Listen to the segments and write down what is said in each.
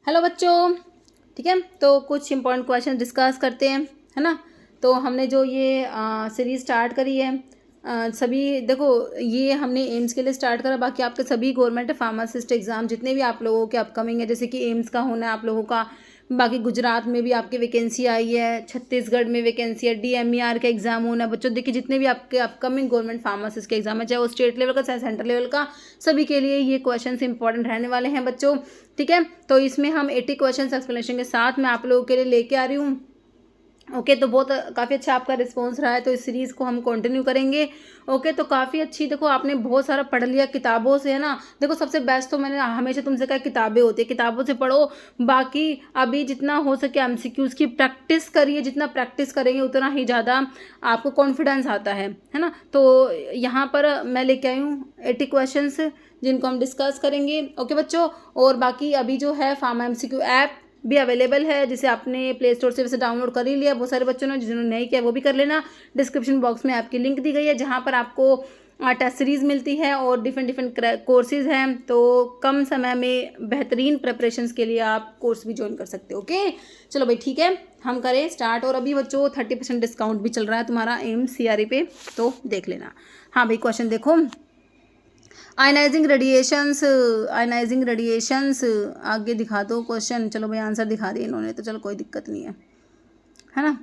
Hello बच्चों, ठीक है। तो कुछ इंपॉर्टेंट क्वेश्चन डिस्कस करते हैं, है ना। तो हमने जो ये सीरीज़ स्टार्ट करी है, सभी देखो, ये हमने एम्स के लिए स्टार्ट करा। बाकी आपके सभी गवर्नमेंट फार्मासिस्ट एग्ज़ाम जितने भी आप लोगों के अपकमिंग है, जैसे कि एम्स का होना है आप लोगों का, बाकी गुजरात में भी आपकी वैकेंसी आई है, छत्तीसगढ़ में वैकेंसी है, DMER का एग्ज़ाम होना है। बच्चों देखिए, जितने भी आपके अपकमिंग गवर्नमेंट फार्मासिस्ट के एग्ज़ाम है, चाहे वो स्टेट लेवल का चाहे सेंट्रल लेवल का, सभी के लिए ये क्वेश्चन इंपॉर्टेंट रहने वाले हैं बच्चों, ठीक है। तो इसमें हम 80 क्वेश्चन एक्सप्लेनेशन के साथ मैं आप लोगों के लिए लेके आ रही हूँ। ओके, तो बहुत काफ़ी अच्छा आपका रिस्पांस रहा है, तो इस सीरीज़ को हम कंटिन्यू करेंगे। ओके, तो काफ़ी अच्छी, देखो आपने बहुत सारा पढ़ लिया किताबों से, है ना। देखो सबसे बेस्ट तो मैंने हमेशा तुमसे कहा किताबें होती है, किताबों से पढ़ो। बाकी अभी जितना हो सके MCQs की प्रैक्टिस करिए, जितना प्रैक्टिस करेंगे उतना ही ज़्यादा आपको कॉन्फिडेंस आता है ना। तो यहाँ पर मैं लेके आई हूँ 80 क्वेश्चन जिनको हम डिस्कस करेंगे। ओके बच्चों, और बाकी अभी जो है फार्मा MCQ ऐप भी अवेलेबल है, जिसे आपने प्ले स्टोर से वैसे डाउनलोड कर ही लिया बहुत सारे बच्चों ने, जिन्होंने नहीं किया वो भी कर लेना। डिस्क्रिप्शन बॉक्स में आपकी लिंक दी गई है, जहाँ पर आपको टेस्ट सीरीज़ मिलती है और डिफरेंट कोर्सेज़ हैं। तो कम समय में बेहतरीन प्रिपरेशंस के लिए आप कोर्स भी ज्वाइन कर सकते हो। ओके चलो भाई, ठीक है, हम करें स्टार्ट। और अभी बच्चों 30% डिस्काउंट भी चल रहा है तुम्हारा एम्स CRE पे, तो देख लेना। हाँ भाई, क्वेश्चन देखो, आयनाइजिंग रेडिएशंस आगे दिखा दो क्वेश्चन। चलो भाई, आंसर दिखा दिए इन्होंने, तो चलो कोई दिक्कत नहीं है ना।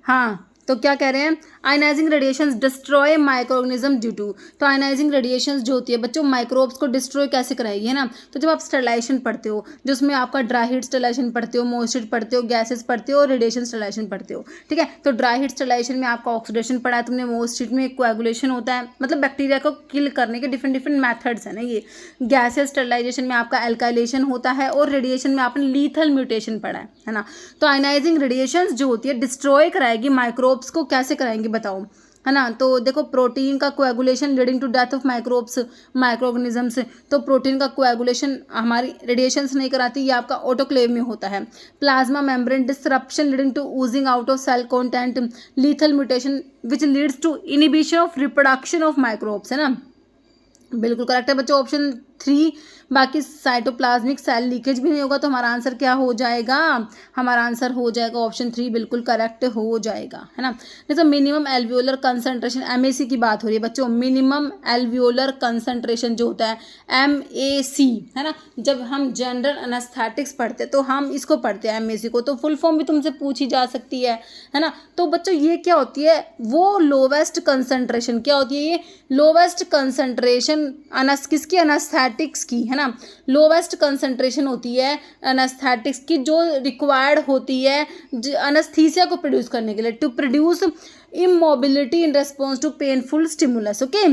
हाँ, तो क्या कह रहे हैं, ionizing radiations destroy microorganism due to. तो आयनाइजिंग रेडिएशंस जो होती है बच्चों, माइक्रोब्स को डिस्ट्रॉय कैसे कराएगी, है ना। तो जब आप स्टरलाइजेशन पढ़ते हो, जिसमें आपका ड्राई हीट स्टरलाइजेशन पढ़ते हो, मॉइस्ट हीट पढ़ते हो, गैसेस पढ़ते हो और रेडिएशन स्टरलाइजेशन पढ़ते हो, ठीक है। तो ड्राई हीट स्टरलाइजेशन में आपका ऑक्सीडेशन पढ़ा है तुमने, मॉइस्ट हीट में कोएगुलेशन होता है, मतलब बैक्टीरिया को किल करने के डिफरेंट मैथड्स है ना ये। गैसेस स्टरलाइजेशन में आपका एल्काइलेशन होता है, और रेडिएशन में आपने लीथल म्यूटेशन पढ़ा है ना। तो आयनाइजिंग रेडिएशंस जो होती है डिस्ट्रॉय कराएगी माइक्रोब्स को, कैसे कराएंगे बताओ, है ना। तो देखो, प्रोटीन का coagulation leading to death of microbes, microorganisms. तो प्रोटीन का कोएगुलेशन हमारी रेडिएशंस नहीं कराती, ये आपका ऑटोक्लेव में होता है। Plasma membrane disruption leading to oozing out of cell content, lethal mutation which leads to inhibition of reproduction of microbes, है ना। बिल्कुल करेक्ट है बच्चों, ऑप्शन 3। बाकी साइटोप्लाज्मिक सेल लीकेज भी नहीं होगा, तो हमारा आंसर क्या हो जाएगा, हमारा आंसर हो जाएगा ऑप्शन 3, बिल्कुल करेक्ट हो जाएगा, है ना। जैसे मिनिमम एल्वियोलर कंसंट्रेशन, MAC की बात हो रही है बच्चों, मिनिमम एल्वियोलर कंसंट्रेशन जो होता है MAC, है ना। जब हम जनरल एनेस्थेटिक्स पढ़ते हैं तो हम इसको पढ़ते हैं MAC को, तो फुल फॉर्म भी तुमसे पूछी जा सकती है ना। तो बच्चों ये क्या होती है, वो लोवेस्ट कंसंट्रेशन, क्या होती है ये लोवेस्ट कंसंट्रेशन किसकी, एनेस्थेटिक्स की, है ना। लोवेस्ट कंसंट्रेशन होती है एनेस्थेटिक्स की, जो रिक्वायर्ड होती है एनेस्थीसिया को प्रोड्यूस करने के लिए, to produce immobility in response to painful stimulus. Okay,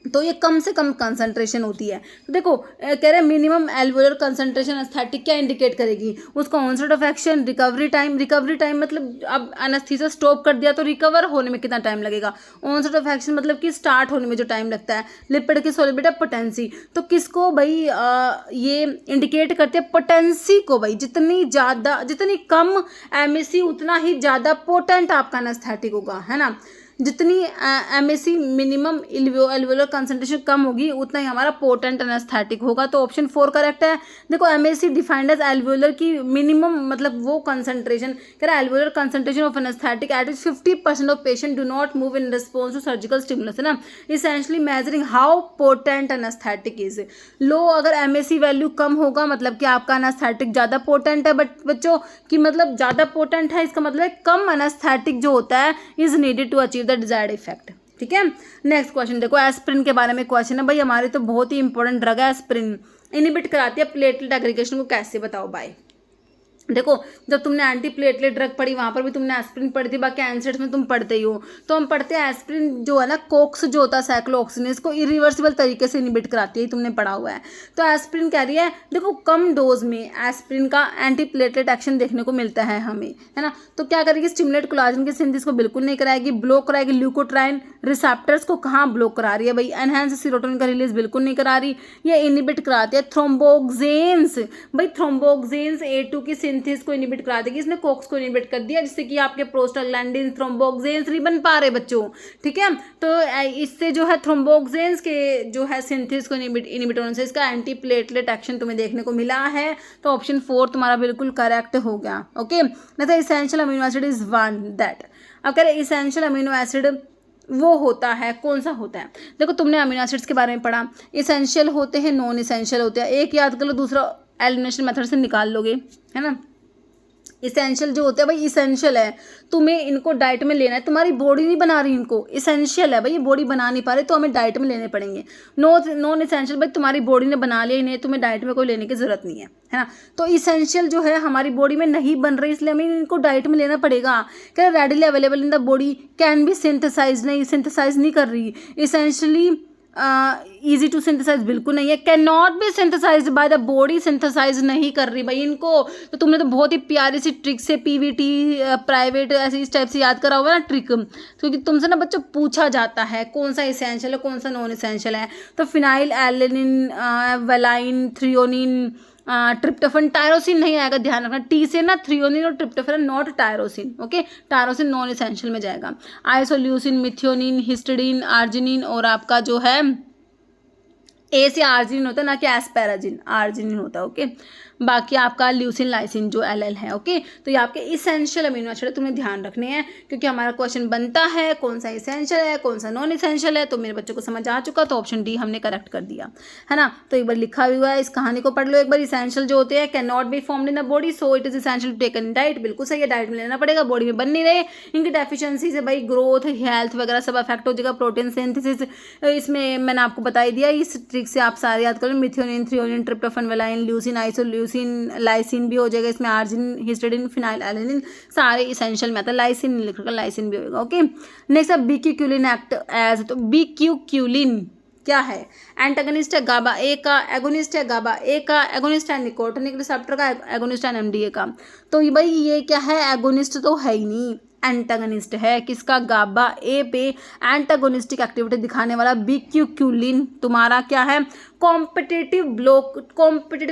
तो ये कम से कम कंसंट्रेशन होती है। तो देखो कह रहे हैं मिनिमम एल्वुलर कंसंट्रेशन एस्थेटिक क्या इंडिकेट करेगी, उसका onset of action, recovery time मतलब अब एनेस्थीसिया स्टॉप कर दिया तो रिकवर होने में कितना टाइम लगेगा, ऑनसेट ऑफ एक्शन मतलब कि स्टार्ट होने में जो टाइम लगता है, लिपिड की सॉल्युबिलिटी, पोटेंसी। तो किसको भाई ये इंडिकेट करते हैं, पोटेंसी को भाई। जितनी कम MAC उतना ही ज़्यादा पोटेंट आपका एनेस्थेटिक होगा, है ना। जितनी MAC मिनिमम एल्वियोलर कंसंट्रेशन कम होगी, उतना ही हमारा पोटेंट एनेस्थेटिक होगा। तो ऑप्शन 4 करेक्ट है। देखो MAC डिफाइंड एज एल्वियोलर की मिनिमम मतलब वो कंसंट्रेशन, कह रहा है alveolar concentration of anaesthetic at 50% of patient do not move in response to surgical stimulus, है ना। Essentially measuring how potent anaesthetic is. लो अगर MAC वैल्यू कम होगा मतलब कि आपका एनेस्थेटिक ज़्यादा पोटेंट है, बट बच्चों की मतलब ज़्यादा पोटेंट है, इसका मतलब कम एनेस्थेटिक जो होता है is needed to achieve the desired effect, ठीक है। नेक्स्ट क्वेश्चन देखो, एस्प्रिन के बारे में क्वेश्चन है भाई, हमारे तो बहुत ही इंपॉर्टेंट ड्रग है एस्प्रिन, इनिबिट कराती है प्लेटलेट एग्रीगेशन को, कैसे बताओ भाई। देखो जब तुमने एंटी प्लेटलेट ड्रग पढ़ी वहाँ पर भी तुमने एस्प्रिन पढ़ी थी, बाकी एनसेट्स में तुम पढ़ते ही हो। तो हम पढ़ते हैं एस्प्रिन जो है ना, कोक्स जो होता है साइक्लोऑक्सीनेज को इरिवर्सिबल तरीके से इनिबिट कराती है, तुमने पढ़ा हुआ है। तो एस्प्रिन कह रही है देखो कम डोज में एस्प्रिन का एंटी प्लेटलेट एक्शन देखने को मिलता है हमें, है ना। तो क्या करेगी, स्टिमुलेट कोलाजन की सिंथेसिस को बिल्कुल नहीं कराएगी, ब्लॉक कराएगी ल्यूकोट्राइन रिसेप्टर्स को, कहाँ ब्लॉक करा रही है भाई, एनहांस सीरोटोनिन का रिलीज बिल्कुल नहीं करा रही, ये इनिबिट कराती है थ्रोम्बोक्सेन्स भाई, थ्रोम्बोक्सेन्स A2 की सिंथेसिस को इनिबिट करा देगी, इसने कोक्स को इनिबिट कर दिया, जिससे कि आपके प्रोस्टाग्लैंडिन थ्रोम्बोक्सेन्स नहीं बन पा रहे बच्चों, ठीक है। तो इससे जो है थ्रोम्बोक्सेन्स के जो है सिंथेसिस को इनिबिट होने से इसका एंटी प्लेटलेट एक्शन तुम्हें देखने को मिला है। तो ऑप्शन 4 तुम्हारा बिल्कुल करेक्ट हो गया। ओके, नहीं essential amino acid is one that. अब कह रहे इसेंशियल अमीनो एसिड वो होता है, कौन सा होता है? देखो तुमने अमीनो एसिड्स के बारे में पढ़ा, इसेंशियल होते हैं, नॉन इसेंशियल होते हैं, एक याद कर लो, दूसरा एलिमिनेशन मेथड से निकाल लोगे, है ना। इसेंशियल जो होते हैं भाई, इसेंशियल है, तुम्हें इनको डाइट में लेना है, तुम्हारी बॉडी नहीं बना रही इनको, इसेंशियल है भाई, ये बॉडी बना नहीं पा रही तो हमें डाइट में लेने पड़ेंगे। नॉन इसेंशियल भाई तुम्हारी बॉडी ने बना लिया इन्हें, तुम्हें डाइट में कोई लेने की जरूरत नहीं है ना। तो इसेंशियल जो है हमारी बॉडी में नहीं बन रही, इसलिए हमें इनको डाइट में लेना पड़ेगा। क्या readily available in the body can be synthesize, नहीं सिंथेसाइज नहीं कर रही। इसेंशियली ईजी टू सिंथेसाइज बिल्कुल नहीं है। Can not be synthesise by the body, synthesise नहीं कर रही भाई इनको। तो तुमने तो बहुत ही प्यारी सी ट्रिक से पीवीटी प्राइवेट ऐसी इस टाइप से याद करा हुआ ना ट्रिक, क्योंकि तुमसे ना बच्चों पूछा जाता है कौन सा इसेंशियल है कौन सा नॉन इसेंशियल है। तो phenyl alanine, valine, threonine, tryptophan, tyrosine नहीं आएगा, ध्यान रखना। टी से ना थ्रियोनिन और tryptophan, not tyrosine. Okay, tyrosine non essential में जाएगा। आइसोल्यूसिन, मिथियोनिन, हिस्टिडीन, आर्जिनिन और आपका जो है ए से आर्जिनिन होता है, ना कि एस्पेराजिन, आर्जिनिन होता है। ओके, बाकी आपका ल्यूसिन, लाइसिन जो एल है। ओके, तो ये आपके इसेंशियल अमीनो एसिड तुम्हें ध्यान रखने हैं, क्योंकि हमारा क्वेश्चन बनता है कौन सा इसेंशियल है कौन सा नॉन इसेंशियल है। तो मेरे बच्चों को समझ आ चुका, तो ऑप्शन डी हमने करेक्ट कर दिया, है ना। तो एक बार लिखा हुआ है, इस कहानी को पढ़ लो एक बार। इसेंशियल जो होते हैं can not be formed in the body, so it is essential to taken in diet. बिल्कुल सही है, डाइट में लेना पड़ेगा, बॉडी में बन नहीं रहे। इनकी डेफिशिएंसी से भाई ग्रोथ, हेल्थ वगैरह सब अफेक्ट हो जाएगा। प्रोटीन सिंथेसिस इसमें मैंने आपको बता ही दिया, इस ट्रिक से आप सारे याद करो। Methionine, threonine, tryptophan, valine, leucine, isoleucine, lysine भी हो जाएगा इसमें, आर्जिनिन, हिस्टिडीन, फिनाइल एलेनिन सारे इसेंशियल में आता है। लाइसिन नहीं लिख रखा, लाइसिन भी होगा। ओके, नेक्स्ट अब बीक्यूक्यूलिन एक्ट एज, तो बीक्यूक्यूलिन क्या है? एंटागनिस्ट है गाबा ए का, एगोनिस्ट है गाबा ए का, एगोनिस्ट है निकोटिनिक रिसेप्टर का, एगोनिस्ट है एमडीए का। तो भाई ये क्या है? एगोनिस्ट तो है ही नहीं, एंटागनिस्ट है। किसका? गाबा ए पे एंटागोनिस्टिक एक्टिविटी दिखाने वाला बीक्यूक्यूलिन तुम्हारा क्या है? कॉम्पिटिटिव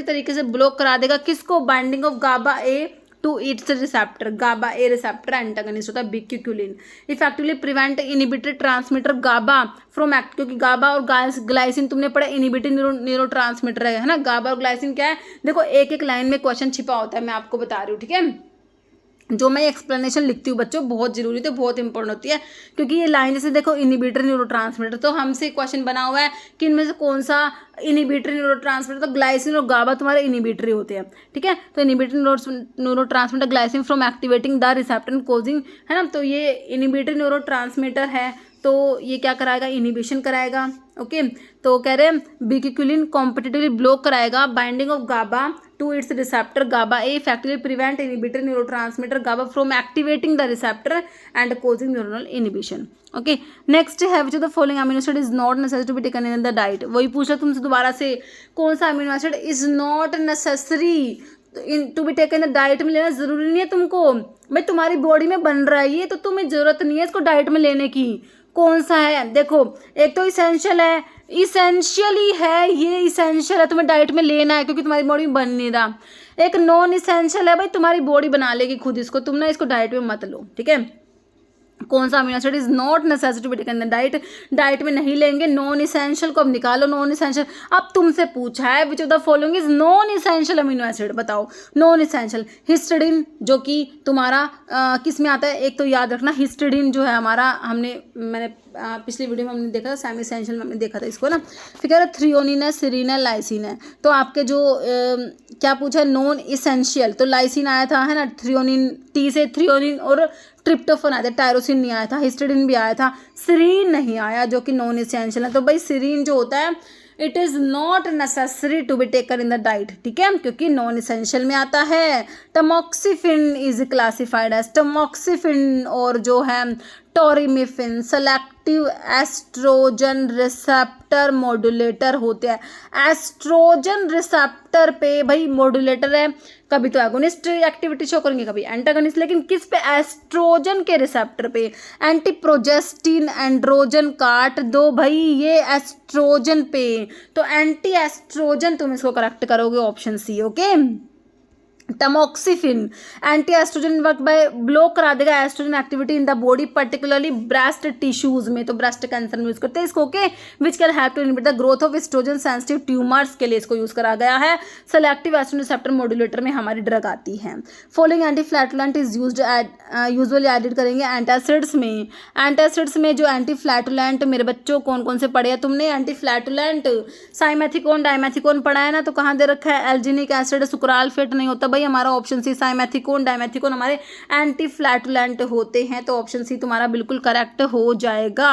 तरीके से ब्लॉक करा देगा किसको? Binding of GABA A to its receptor. GABA A receptor antagonist होता है bicuculline. Effectively prevent inhibited transmitter GABA from act, क्योंकि गाबा और ग्लाइसिन तुमने पढ़ा इनिबिटेड न्यूरो ट्रांसमीटर है ना। गाबा और ग्लाइसिन क्या है? देखो एक एक लाइन में क्वेश्चन छिपा होता है, मैं आपको बता रही हूँ, ठीक है। जो मैं एक्सप्लेनेशन लिखती हूँ बच्चों बहुत जरूरी होती है, बहुत इंपॉर्टेंट होती है, क्योंकि ये लाइन जैसे देखो इनिबिटर न्यूरोट्रांसमीटर, तो हमसे क्वेश्चन बना हुआ है कि इनमें से कौन सा इनिबिटर न्यूरोट्रांसमीटर, तो ग्लाइसिन और गाबा तुम्हारे इनिबिटरी होते हैं, ठीक है। तो inhibitor neurotransmitter glycine from activating the receptor causing, है ना। तो ये इनिबिटर न्यूरोट्रांसमीटर है, तो ये क्या कराएगा? इनिबिशन कराएगा। ओके, तो कह रहे हैं बीक्यूक्यूलिन कॉम्पिटिटिवली ब्लॉक कराएगा binding of GABA to its receptor GABA A, effectively prevent inhibitor neurotransmitter GABA from activating the receptor and causing neuronal inhibition. Okay, next है which of the following amino acid is not necessary to be taken in the diet. वही पूछा तुमसे दोबारा से, कौन सा amino acid is not necessary to be taken the diet में लेना जरूरी नहीं है तुमको भाई, तुम्हारी बॉडी में बन रहा है ये, तो तुम्हें जरूरत नहीं है इसको डाइट में लेने की। कौन सा है? देखो एक तो इसेंशियल है, इसेंशियल ही है ये, इसेंशियल है तुम्हें डाइट में लेना है क्योंकि तुम्हारी बॉडी में बन नहीं रहा। एक नॉन इसेंशियल है भाई, तुम्हारी बॉडी बना लेगी खुद इसको, तुम ना इसको डाइट में मत लो, ठीक है। कौन सा amino acid is not necessary to be taken in diet, diet में नहीं लेंगे। नॉन इसेंशियल को अब निकालो, नॉन इसेंशियल। अब तुमसे पूछा है which of the following is non essential amino acid, बताओ। नॉन इसेंशियल हिस्टिडीन, जो कि तुम्हारा किस में आता है? एक तो याद रखना हिस्टिडीन जो है हमारा, मैंने पिछली वीडियो में हमने देखा था, सेमी इसेंशियल में हमने देखा था इसको ना। फिर कह रहा थ्रियोनिन है, सीरीन है, लाइसिन है। तो आपके जो क्या पूछा है? नॉन इसेंशियल, तो लाइसिन आया था, है ना। थ्रियोनिन, टी से थ्रियोनिन और ट्रिप्टोफन आया था, टायरोसिन नहीं आया था, हिस्टिडीन भी आया था, सीरीन नहीं आया जो कि नॉन इसेंशियल है। तो भाई सीरीन जो होता है it is not necessary to be taken in the diet, ठीक है, क्योंकि नॉन इसेंशियल में आता है। Tamoxifen is classified as, tamoxifen और जो है toremifene selective oestrogen receptor modulator होते हैं। एस्ट्रोजन रिसेप्टर पे भाई मॉड्यूलेटर है, कभी तो एगोनिस्ट एक्टिविटी शो करेंगे, कभी एंटागोनिस्ट, लेकिन किस पे? एस्ट्रोजन के रिसेप्टर पे। एंटी प्रोजेस्टिन एंड्रोजन काट दो भाई ये एस्ट्रोजन पे, तो एंटी एस्ट्रोजन तुम इसको करेक्ट करोगे, option C. Okay, tamoxifen anti oestrogen work by block करा देगा oestrogen activity in the body particularly breast tissues में, तो ब्रेस्ट कैंसर में यूज करते हैं इसको। Okay, which can help to inhibit the growth of oestrogen sensitive tumours के लिए इसको यूज करा गया है। सेलेक्टिव एस्ट्रोजन रिसेप्टर मॉड्यूलेटर में हमारी ड्रग आती है। Following anti flatulent is used usually added करेंगे एंटासिड्स में। एंटासिड्स में जो एंटी फ्लैटुलेंट मेरे बच्चों कौन कौन से पढ़े हैं तुमने? एंटी फ्लैटुलेंट साइमेथिकोन डाइमेथिकोन पढ़ा है ना, तो कहाँ दे रखा है? एल्जिनिक एसिड सुक्राल्फेट नहीं होता भाई हमारा ऑप्शन सी। साइमेथिकोन डाइमेथिकोन हमारे एंटी फ्लैटुलेंट होते हैं, तो ऑप्शन सी तुम्हारा बिल्कुल करेक्ट हो जाएगा।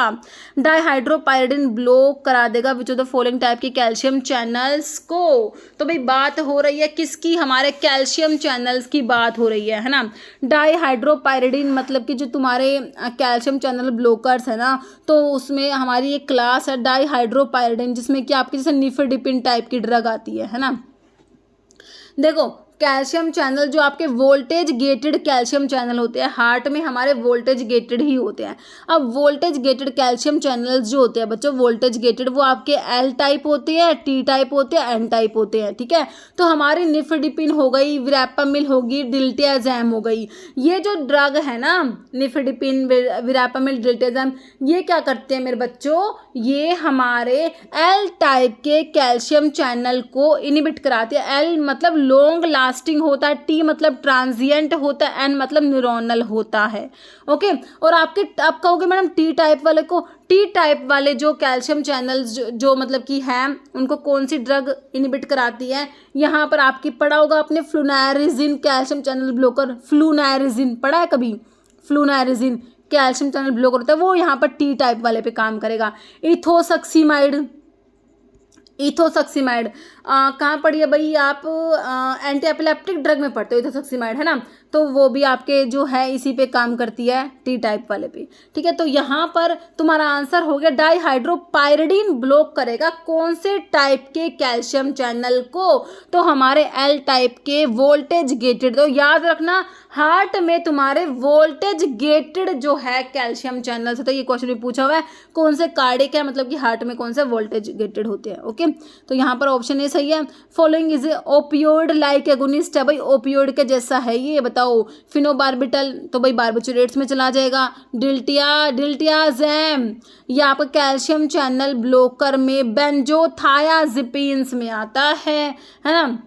डाइहाइड्रोपायरिडिन ब्लॉक करा देगा विच ऑफ द फॉलोइंग टाइप के कैल्शियम चैनल्स को। तो भाई बात हो रही है किसकी? हमारे कैल्शियम चैनल्स की बात हो रही है ना। डाइहाइड्रोपायरिडिन मतलब कि जो तुम्हारे कैल्शियम चैनल ब्लॉकर्स है ना, तो उसमें हमारी एक क्लास है डाइहाइड्रोपायरिडिन, जिसमें कि आपकी जैसे निफेडिपिन टाइप की ड्रग आती है ना। देखो कैल्शियम चैनल जो आपके वोल्टेज गेटेड कैल्शियम चैनल होते हैं, हार्ट में हमारे वोल्टेज गेटेड ही होते हैं। अब वोल्टेज गेटेड कैल्शियम चैनल्स जो होते हैं बच्चों, वोल्टेज गेटेड, वो आपके एल टाइप होते हैं, टी टाइप होते हैं, एन टाइप होते हैं, ठीक है। तो हमारी निफेडिपिन हो गई, विरापामिल होगी, डिल्टियाजैम हो गई, ये जो ड्रग है ना निफेडिपिन विरापामिल डिल्टियाजैम, ये क्या करते हैं मेरे बच्चों? ये हमारे एल टाइप के कैल्शियम चैनल को इनिबिट कराते हैं। एल मतलब लॉन्ग लास्टिंग होता है, टी मतलब ट्रांजिएंट होता है, एन मतलब न्यूरोनल होता है। ओके, और आप कहोगे मैडम टी टाइप वाले को, टी टाइप वाले जो कैल्शियम चैनल्स जो मतलब कि हैं, उनको कौन सी ड्रग इनिबिट कराती है? यहाँ पर आपकी पढ़ा होगा आपने फ्लुनारिजिन कैल्शियम चैनल ब्लॉकर। फ्लुनारिजिन पढ़ा है कभी? फ्लुनारिजिन कैल्शियम चैनल ब्लॉकर होता है, वो यहाँ पर टी टाइप वाले पे काम करेगा। इथोसक्सीमाइड, इथोसक्सीमाइड कहाँ पढ़ी है भाई आप? एंटी एपिलेप्टिक ड्रग में पढ़ते हो इथोसक्सीमाइड, है ना, तो वो भी आपके जो है इसी पे काम करती है, टी टाइप वाले पे, ठीक है। तो यहाँ पर तुम्हारा आंसर हो गया डाइहाइड्रोपायरिडिन ब्लॉक करेगा कौन से टाइप के कैल्शियम चैनल को? तो हमारे एल टाइप के वोल्टेज गेटेड। तो याद रखना हार्ट में तुम्हारे वोल्टेज गेटेड जो है कैल्शियम चैनल्स होता है, ये क्वेश्चन भी पूछा हुआ है कौन से कार्डिक है, मतलब कि हार्ट में कौन से वोल्टेज गेटेड होते हैं। ओके, तो यहाँ पर ऑप्शन ए सही है। Following is opioid like agonist है भाई, ओपियोइड के जैसा है ये, बताओ। फिनोबार्बिटल तो भाई बार्बिचुरेट्स में चला जाएगा। डिल्टियाजैम ये आपका कैल्शियम चैनल ब्लॉकर में बेंजोथायाजिपिन्स में आता है ना,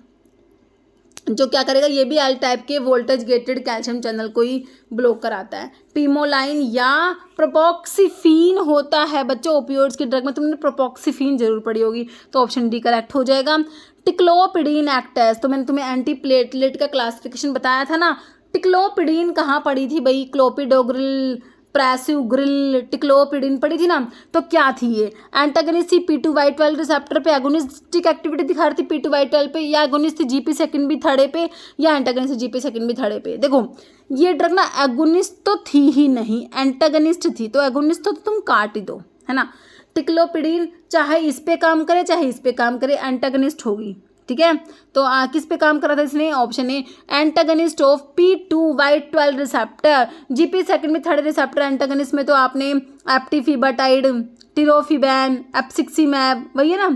जो क्या करेगा? ये भी एल टाइप के वोल्टेज गेटेड कैल्शियम चैनल को ही ब्लॉक कराता है। पीमोलाइन या प्रोपोक्सिफीन होता है बच्चों ओपियोइड्स की ड्रग में, तुमने प्रोपोक्सिफीन जरूर पढ़ी होगी, तो ऑप्शन डी करेक्ट हो जाएगा। टिक्लोपिडीन एक्टेस, तो मैंने तुम्हें एंटी प्लेटलेट का क्लासिफिकेशन बताया था ना। टिक्लोपिडीन कहाँ पढ़ी थी भाई? क्लोपिडोग्रिल, प्रेसिग्रिल, टिक्लोपिडिन पड़ी थी ना, तो क्या थी ये? एंटागनिस्ट थी P2Y12 रिसेप्टर पे, एगोनिस्टिक एक्टिविटी दिखा रही थी P2Y12 पे, या एगोनिस्ट थी GP सेकंड भी थर्डे पे, या एंटागनिस्ट थी GP सेकंड भी थर्डे पे। देखो ये ड्रग ना एगोनिस्ट तो थी ही नहीं, एंटागनिस्ट थी, तो एगोनिस्ट तो तुम काट ही दो, है ना। टिक्लोपिडिन चाहे इस पे काम करे चाहे इस पे काम करे, एंटागनिस्ट होगी, ठीक है। तो किस पे काम करा था इसने? Option A antagonist of P2Y12 receptor. GP second में थर्ड रिसेप्टर एंटागनिस्ट में तो आपने एप्टिफिबाटाइड, टिरोफिबैन, एप्सिक्सीमैब, वही है ना,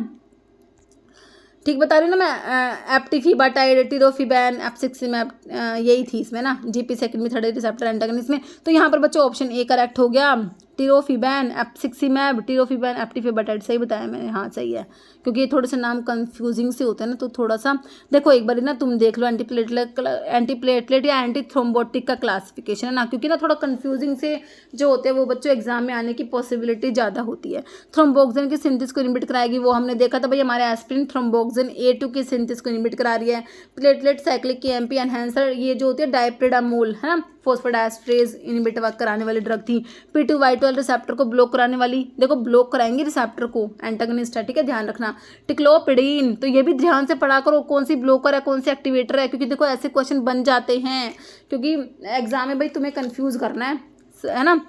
ठीक बता रही हूँ ना मैं, एप्टिफिबाटाइड, टिरोफिबैन, एप्सिक्सीमैब, यही थी इसमें ना, GP सेकंड में थर्ड रिसेप्टर एंटागनिस्ट में। तो यहाँ पर बच्चों ऑप्शन ए करेक्ट हो गया। टिरोफिबैन, एप्सिक्सीमैब, टिरोफिबैन, एप्टिफिबाटाइड, सही बताया मैंने, हाँ सही है, क्योंकि ये थोड़े से नाम कंफ्यूजिंग से होते हैं ना, तो थोड़ा सा देखो एक बार ना तुम देख लो एंटीप्लेटलेट या एंटी थ्रोम्बोटिक का क्लासिफिकेशन है ना, क्योंकि ना थोड़ा कंफ्यूजिंग से जो होते हैं वो बच्चों एग्जाम में आने की पॉसिबिलिटी ज़्यादा होती है। थ्रोम्बोक्सिन की सिंथेसिस को इनिबिट कराएगी, वो हमने देखा था भाई, हमारे एस्पिरिन थ्रोम्बोक्सिन A2 की सिंथेसिस को इनिबिट करा रही है। प्लेटलेट साइक्लिक की MP एनहेंसर, ये जो होती है डाइप्रिडामोल, है ना, फॉस्फोडाइस्ट्रेज इनिबिट कराने वाली ड्रग थी। P2Y12 रिसेप्टर को ब्लॉक कराने वाली, देखो ब्लॉक कराएंगे रिसेप्टर को, एंटागनिस्ट है, ठीक है, ध्यान रखना। टिक्लोपिडीन, तो ये भी ध्यान से पढ़ा करो कौन सी ब्लॉकर है कौन सी एक्टिवेटर है, क्योंकि देखो ऐसे क्वेश्चन बन जाते हैं, क्योंकि एग्जाम में भाई तुम्हें कंफ्यूज करना है ना।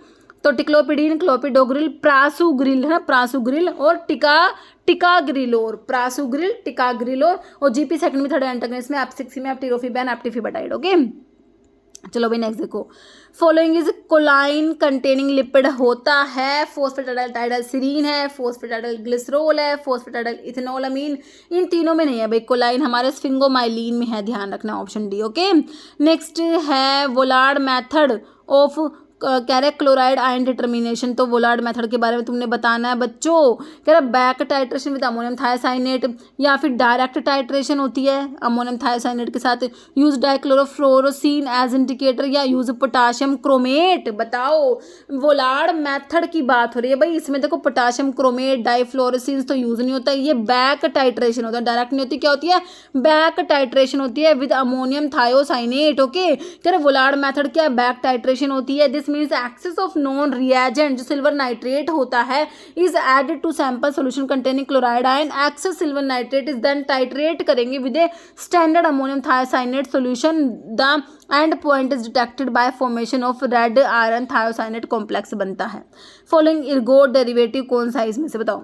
तो टिक्लोपिडीन, क्लोपिडोग्रिल, प्रासुग्रिल, है ना, प्रासुग्रिल और टिकाग्रिलोर, प्रासुग्रिल, टिकाग्रिलोर, और GP सेकंड में थर्ड एंटागनिस्ट में एप्सिक्सीमैब, टिरोफिबैन, एप्टिफिबाटाइड। ओके, चलो भाई नेक्स्ट देखो, फॉलोइंग इज कोलाइन कंटेनिंग लिपिड होता है, फोस्फेटाइडल है, फोस्फेटाइडल ग्लिसरोल है, फोस्फेटाइडल इथेनॉल अमीन, इन तीनों में नहीं है भाई। कोलाइन हमारे स्फिंगोमाइलिन में है, ध्यान रखना, ऑप्शन डी। ओके, नेक्स्ट है वोलार्ड मेथड ऑफ कह रहे क्लोराइड आयन डिटर्मिनेशन। तो वोलार्ड मेथड के बारे में तुमने बताना है बच्चों। कह रहा back titration with ammonium thiocyanate या फिर डायरेक्ट टाइट्रेशन होती है अमोनियम थायोसाइनेट के साथ, यूज डाइक्लोरोफ्लोरोसिन एज इंडिकेटर या यूज पोटाशियम क्रोमेट। बताओ, वोलार्ड मेथड की बात हो रही है भाई, इसमें देखो पोटाशियम क्रोमेट डाइफ्लोरोसिन तो यूज नहीं होता, ये बैक टाइट्रेशन होता है, डायरेक्ट नहीं होती। क्या होती है? बैक टाइट्रेशन होती है विद अमोनियम थायोसाइनेट। ओके, कह रहे वोलार्ड मेथड क्या बैक टाइट्रेशन होती है। This means excess of known reagent जो सिल्वर नाइट्रेट होता है is added to sample solution containing chloride ion. Excess silver nitrate is then titrate करेंगे with a standard ammonium thiocyanate solution. The end point is detected by formation of red iron thiocyanate complex बनता है। Following इर्गोट derivative कौन सा है इसमें से बताओ।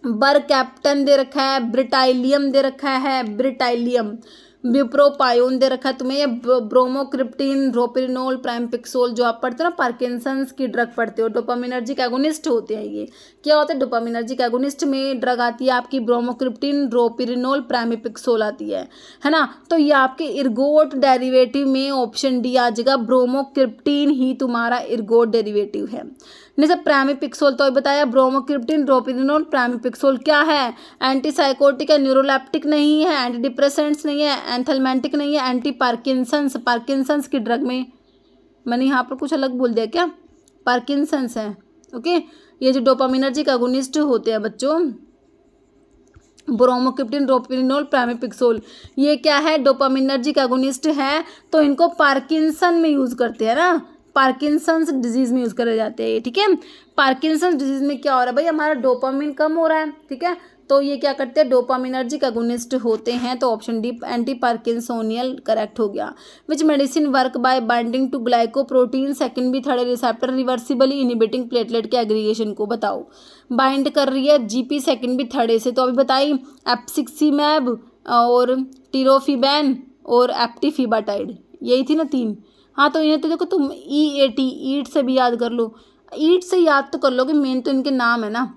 बर कैप्टन दे रखा है, ब्रिटाइलियम दे रखा है, ब्रिटाइलियम, ब्यूप्रोपायोन दे रखा है तुम्हें, ये ब्रोमोक्रिप्टिन, रोपिरिनोल, प्राइमपिक्सोल जो आप पढ़ते हो ना, पार्किंसंस की ड्रग पढ़ते हो, डोपामिनर्जिक एगोनिस्ट होते हैं ये। क्या होता है? डोपामिनर्जिक एगोनिस्ट में ड्रग आती है आपकी ब्रोमोक्रिप्टिन, रोपिरिनोल, प्राइमपिक्सोल आती है ना। तो ये आपके इर्गोट डेरिवेटिव में ऑप्शन डी आ जाएगा, ब्रोमोक्रिप्टिन ही तुम्हारा इर्गोट डेरिवेटिव है। नहीं सर प्राइमपिक्सोल तो बताया, ब्रोमोक्रिप्टिन, रोपिरिनोल, प्राइमपिक्सोल क्या है? एंटीसाइकोटिक है, न्यूरोलेप्टिक नहीं है, एंटी डिप्रेसेंट्स नहीं है, एंथलमेंटिक नहीं है, एंटी पार्किंसंस, पार्किंसंस की ड्रग में मैंने यहाँ पर कुछ अलग बोल दिया क्या? पार्किंसंस है। ओके, ये जो डोपामिनर्जिक एगोनिस्ट होते हैं बच्चों, ब्रोमोक्रिप्टिन, रोपिरिनोल, प्राइमपिक्सोल, ये क्या है? डोपामिनर्जिक एगोनिस्ट है, तो इनको पार्किंसन में यूज करते हैं ना, पार्किंसंस डिजीज में यूज करे जाते हैं। ठीक है, पार्किंसंस डिजीज में क्या हो रहा है भाई, हमारा डोपामिन कम हो रहा है। ठीक है, तो ये क्या करते हैं? डोपामिनर्जिक एगोनिस्ट होते हैं। तो option D anti Parkinsonian correct हो गया। Which medicine work by binding to glycoprotein second B third receptor reversibly inhibiting platelet के एग्रीगेशन को। बताओ, बाइंड कर रही है जीपी सेकंड बी थर्ड से, तो अभी बताई एप्सिक्सीमैब और टिरोफिबैन और एप्टिफिबाटाइड, यही थी ना तीन। हाँ, तो इन्हें तो देखो तुम EAT ईट से भी याद कर लो, ईट से याद तो कर लोगे, मेन तो इनके नाम है ना,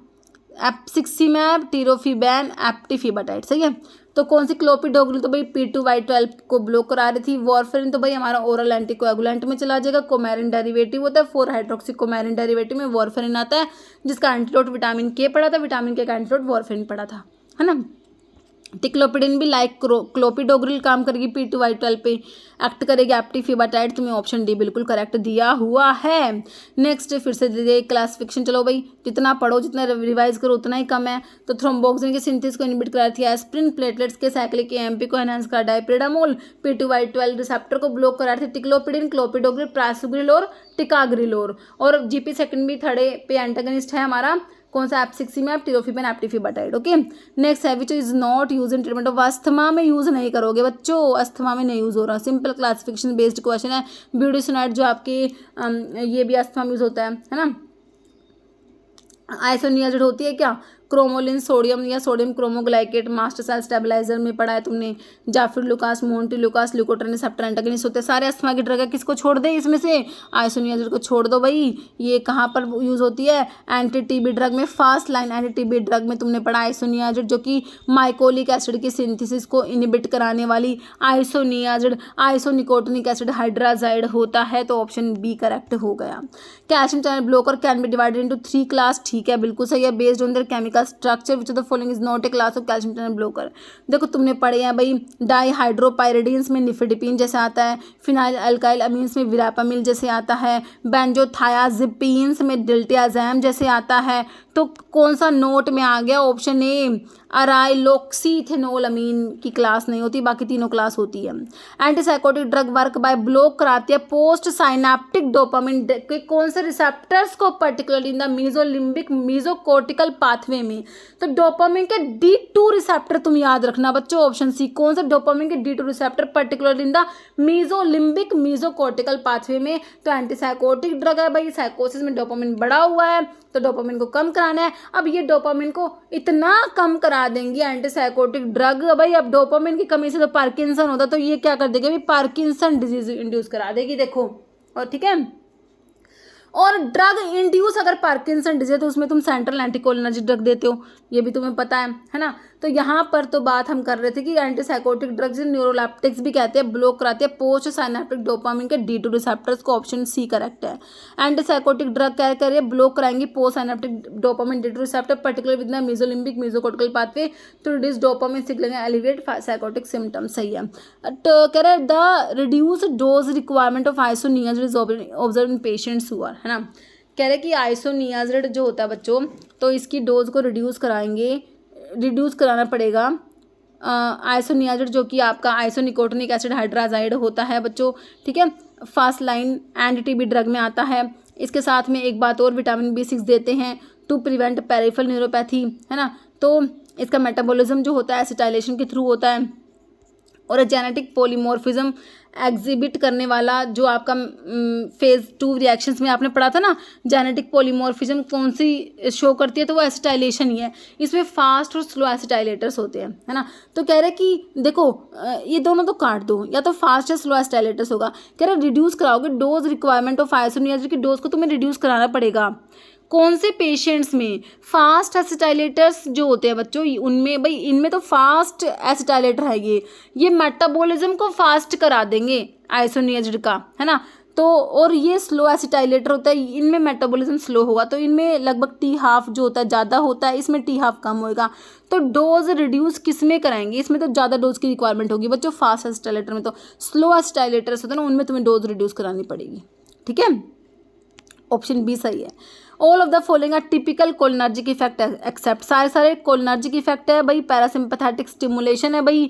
एप्सिक्सीमैब, टिरोफिबैन, एप्टिफिबाटाइड। सही है। तो कौन सी क्लोपिडोग्रिल तो भाई P2Y12 को ब्लॉक करा रही थी। वॉरफेरिन तो भाई हमारा ओरल एंटीकोएगुलेंट में चला जाएगा। कोमेरिन डेरिवेटिव होता है, 4 हाइड्रोक्सी कोमेरिन डेरिवेटिव में वॉरफेरिन आता है, जिसका एंटीडोट विटामिन के पड़ा था, विटामिन के का एंटीडोट वॉरफेरिन पड़ा था, है ना। टिक्लोपिडिन भी लाइक क्लोपिडोग्रिल काम करेगी, P2Y12 पे एक्ट करेगी, एप्टिफिबाटाइड। तुम्हें ऑप्शन डी बिल्कुल करेक्ट दिया हुआ है। नेक्स्ट फिर से दे क्लासिफिकेशन, चलो भाई जितना पढ़ो जितना रिवाइज करो उतना ही कम है। तो थ्रोम्बोक्सिन के सिंथेसिस को इनहिबिट कराई थी एस्प्रिन, प्लेटलेट्स के साइक्लिक AMP को एनहांस करा डाइप्रिडामोल, P2Y12 रिसेप्टर को ब्लॉक करा रहे थे टिक्लोपिडिन, क्लोपिडोग्रिल, प्रासुग्रिलोर, टिकाग्रिलोर, और जीपी सेकंड भी थर्ड पे एंटागनिस्ट है हमारा कौन सा? एप्सिक्सीमैब, टिरोफिबैन, एप्टिफिबाटाइड। ओके, नेक्स्ट है which is not use in treatment of asthma में यूज नहीं करोगे बच्चों, अस्थमा में नहीं यूज हो रहा। सिंपल क्लासिफिकेशन बेस्ड क्वेश्चन है। ब्यूटिसोनाइड जो आपके ये भी अस्थमा में यूज होता है ना। आइसोनियाजिड होती है क्या? क्रोमोलिन सोडियम या sodium cromoglycate mast cell stabiliser में पढ़ा है तुमने। Zafirlukast, montelukast, leukotriene receptor antagonist होते हैं, सारे अस्थमा की ड्रग है। किसको छोड़ दे इसमें से? आइसोनियाजिड को छोड़ दो भाई। ये कहाँ पर यूज होती है? एंटी टीबी ड्रग में, first line anti TB drug में तुमने पढ़ा आइसोनियाजिड, जो कि माइकोलिक एसिड की सिंथेसिस को इनहिबिट कराने वाली आइसोनियाजिड आइसोनिकोटिनिक एसिड हाइड्राजाइड होता है। तो ऑप्शन बी करेक्ट हो गया। Calcium channel blocker can be divided into 3 class, ठीक है बिल्कुल सही है, based on their chemical structure which of the following is not a class of calcium channel blocker. देखो तुमने पढ़े हैं भाई, डाईहाइड्रोपायरिडीन्स में निफिडिपिन जैसे आता है, फिनाइल अल्काइल अमीन्स में विरापामिल जैसे आता है, बेंजोथायाजिपीन्स में डिल्टियाजैम जैसे आता है। तो कौन सा नोट में आ गया? ऑप्शन ए अराइलोक्सीथेनोल अमीन की क्लास नहीं होती, बाकी तीनों क्लास होती है। Antipsychotic drug work by block कराती है पोस्ट साइनेप्टिक डोपामिन के कौन से रिसेप्टर्स को, particularly in the mesolimbic mesocortical pathway में। तो डोपामिन के D2 रिसेप्टर तुम याद रखना बच्चों, ऑप्शन सी। कौन से? डोपामिन के D2 receptor particularly in the mesolimbic mesocortical pathway में। तो एंटीसाइकोटिक ड्रग है भाई, साइकोसिस में डोपामिन बढ़ा हुआ है, तो डोपामिन को कम कराने कराना है। अब ये डोपामिन को इतना कम करा देंगी एंटीसाइकोटिक ड्रग, भाई अब डोपामिन की कमी से तो पार्किंसन होता, तो ये क्या कर देगी, पार्किंसन डिजीज इंड्यूस करा देगी, देखो। और ठीक है, और ड्रग इंड्यूस अगर पार्किंसन डिजीज है तो उसमें तुम सेंट्रल एंटीकोलिनर्जिक ड्रग देते हो, ये भी तुम्हें पता है ना। तो यहाँ पर तो बात हम कर रहे थे कि एंटीसाइकोटिक ड्रग्स न्यूरोलेप्टिक्स भी कहते हैं, ब्लॉक कराते हैं पोस्ट साइनेप्टिक डोपामिन के D2 रिसेप्टर्स को, ऑप्शन सी करेक्ट है। एंटीसाइकोटिक ड्रग क्या करिए, ब्लॉक कराएंगे postsynaptic dopamine D2 receptor particular with the mesolimbic mesocortical pathway to reduce dopamine signalling elevate psychotic symptoms, सही है। तो कह रहे the reduce dose requirement of isoniazid is observe in patients who are, है ना। कह रहे कि आइसोनियाजिड जो होता है बच्चों, तो इसकी डोज को रिड्यूस कराना पड़ेगा। आइसोनियाजिड जो कि आपका आइसोनिकोटिनिक एसिड हाइड्राजाइड होता है बच्चों, ठीक है, fast line anti TB drug में आता है। इसके साथ में एक बात और, विटामिन B6 देते हैं टू प्रिवेंट पेरिफेरल न्यूरोपैथी, है ना। तो इसका मेटाबॉलिज्म जो होता है एसिटाइलेशन के थ्रू होता है, और जेनेटिक पॉलीमॉर्फिज्म एग्जिबिट करने वाला जो आपका फेज 2 रिएक्शंस में आपने पढ़ा था ना, जेनेटिक पॉलीमॉर्फिज्म कौन सी शो करती है, तो वो एसिटाइलेशन ही है। इसमें फास्ट और स्लो एसिटाइलेटर्स होते हैं, है ना। तो कह रहे कि देखो ये दोनों तो काट दो, या तो फास्ट या स्लो एसिटाइलेटर्स होगा। कह रहे रिड्यूस कराओगे डोज रिक्वायरमेंट ऑफ आइसोनियाजिड की डोज को तुम्हें रिड्यूस कराना पड़ेगा। कौन से पेशेंट्स में, फास्ट एसिटाइलेटर्स जो होते हैं बच्चों, उनमें भाई इनमें तो फास्ट एसिटाइलेटर है, ये मेटाबॉलिज्म को फास्ट करा देंगे आइसोनियाजिड का, है ना। तो और ये स्लो एसिटाइलेटर होता है, इनमें मेटाबॉलिज्म स्लो होगा, तो इनमें लगभग T½ जो होता है ज़्यादा होता है, इसमें T½ कम होएगा। तो डोज रिड्यूस किस में कराएंगे, इसमें तो ज़्यादा डोज की रिक्वायरमेंट होगी बच्चों, फास्ट एसिटाइलेटर में। तो स्लो एसिटाइलेटर्स होते हैं ना, उनमें तुम्हें डोज रिड्यूस करानी पड़ेगी, ठीक है। ऑप्शन बी सही है। All of the following are typical cholinergic effect except, सारे कोलिनर्जिक इफेक्ट है भाई, पैरासिम्पैथेटिक स्टिमुलेशन है भाई,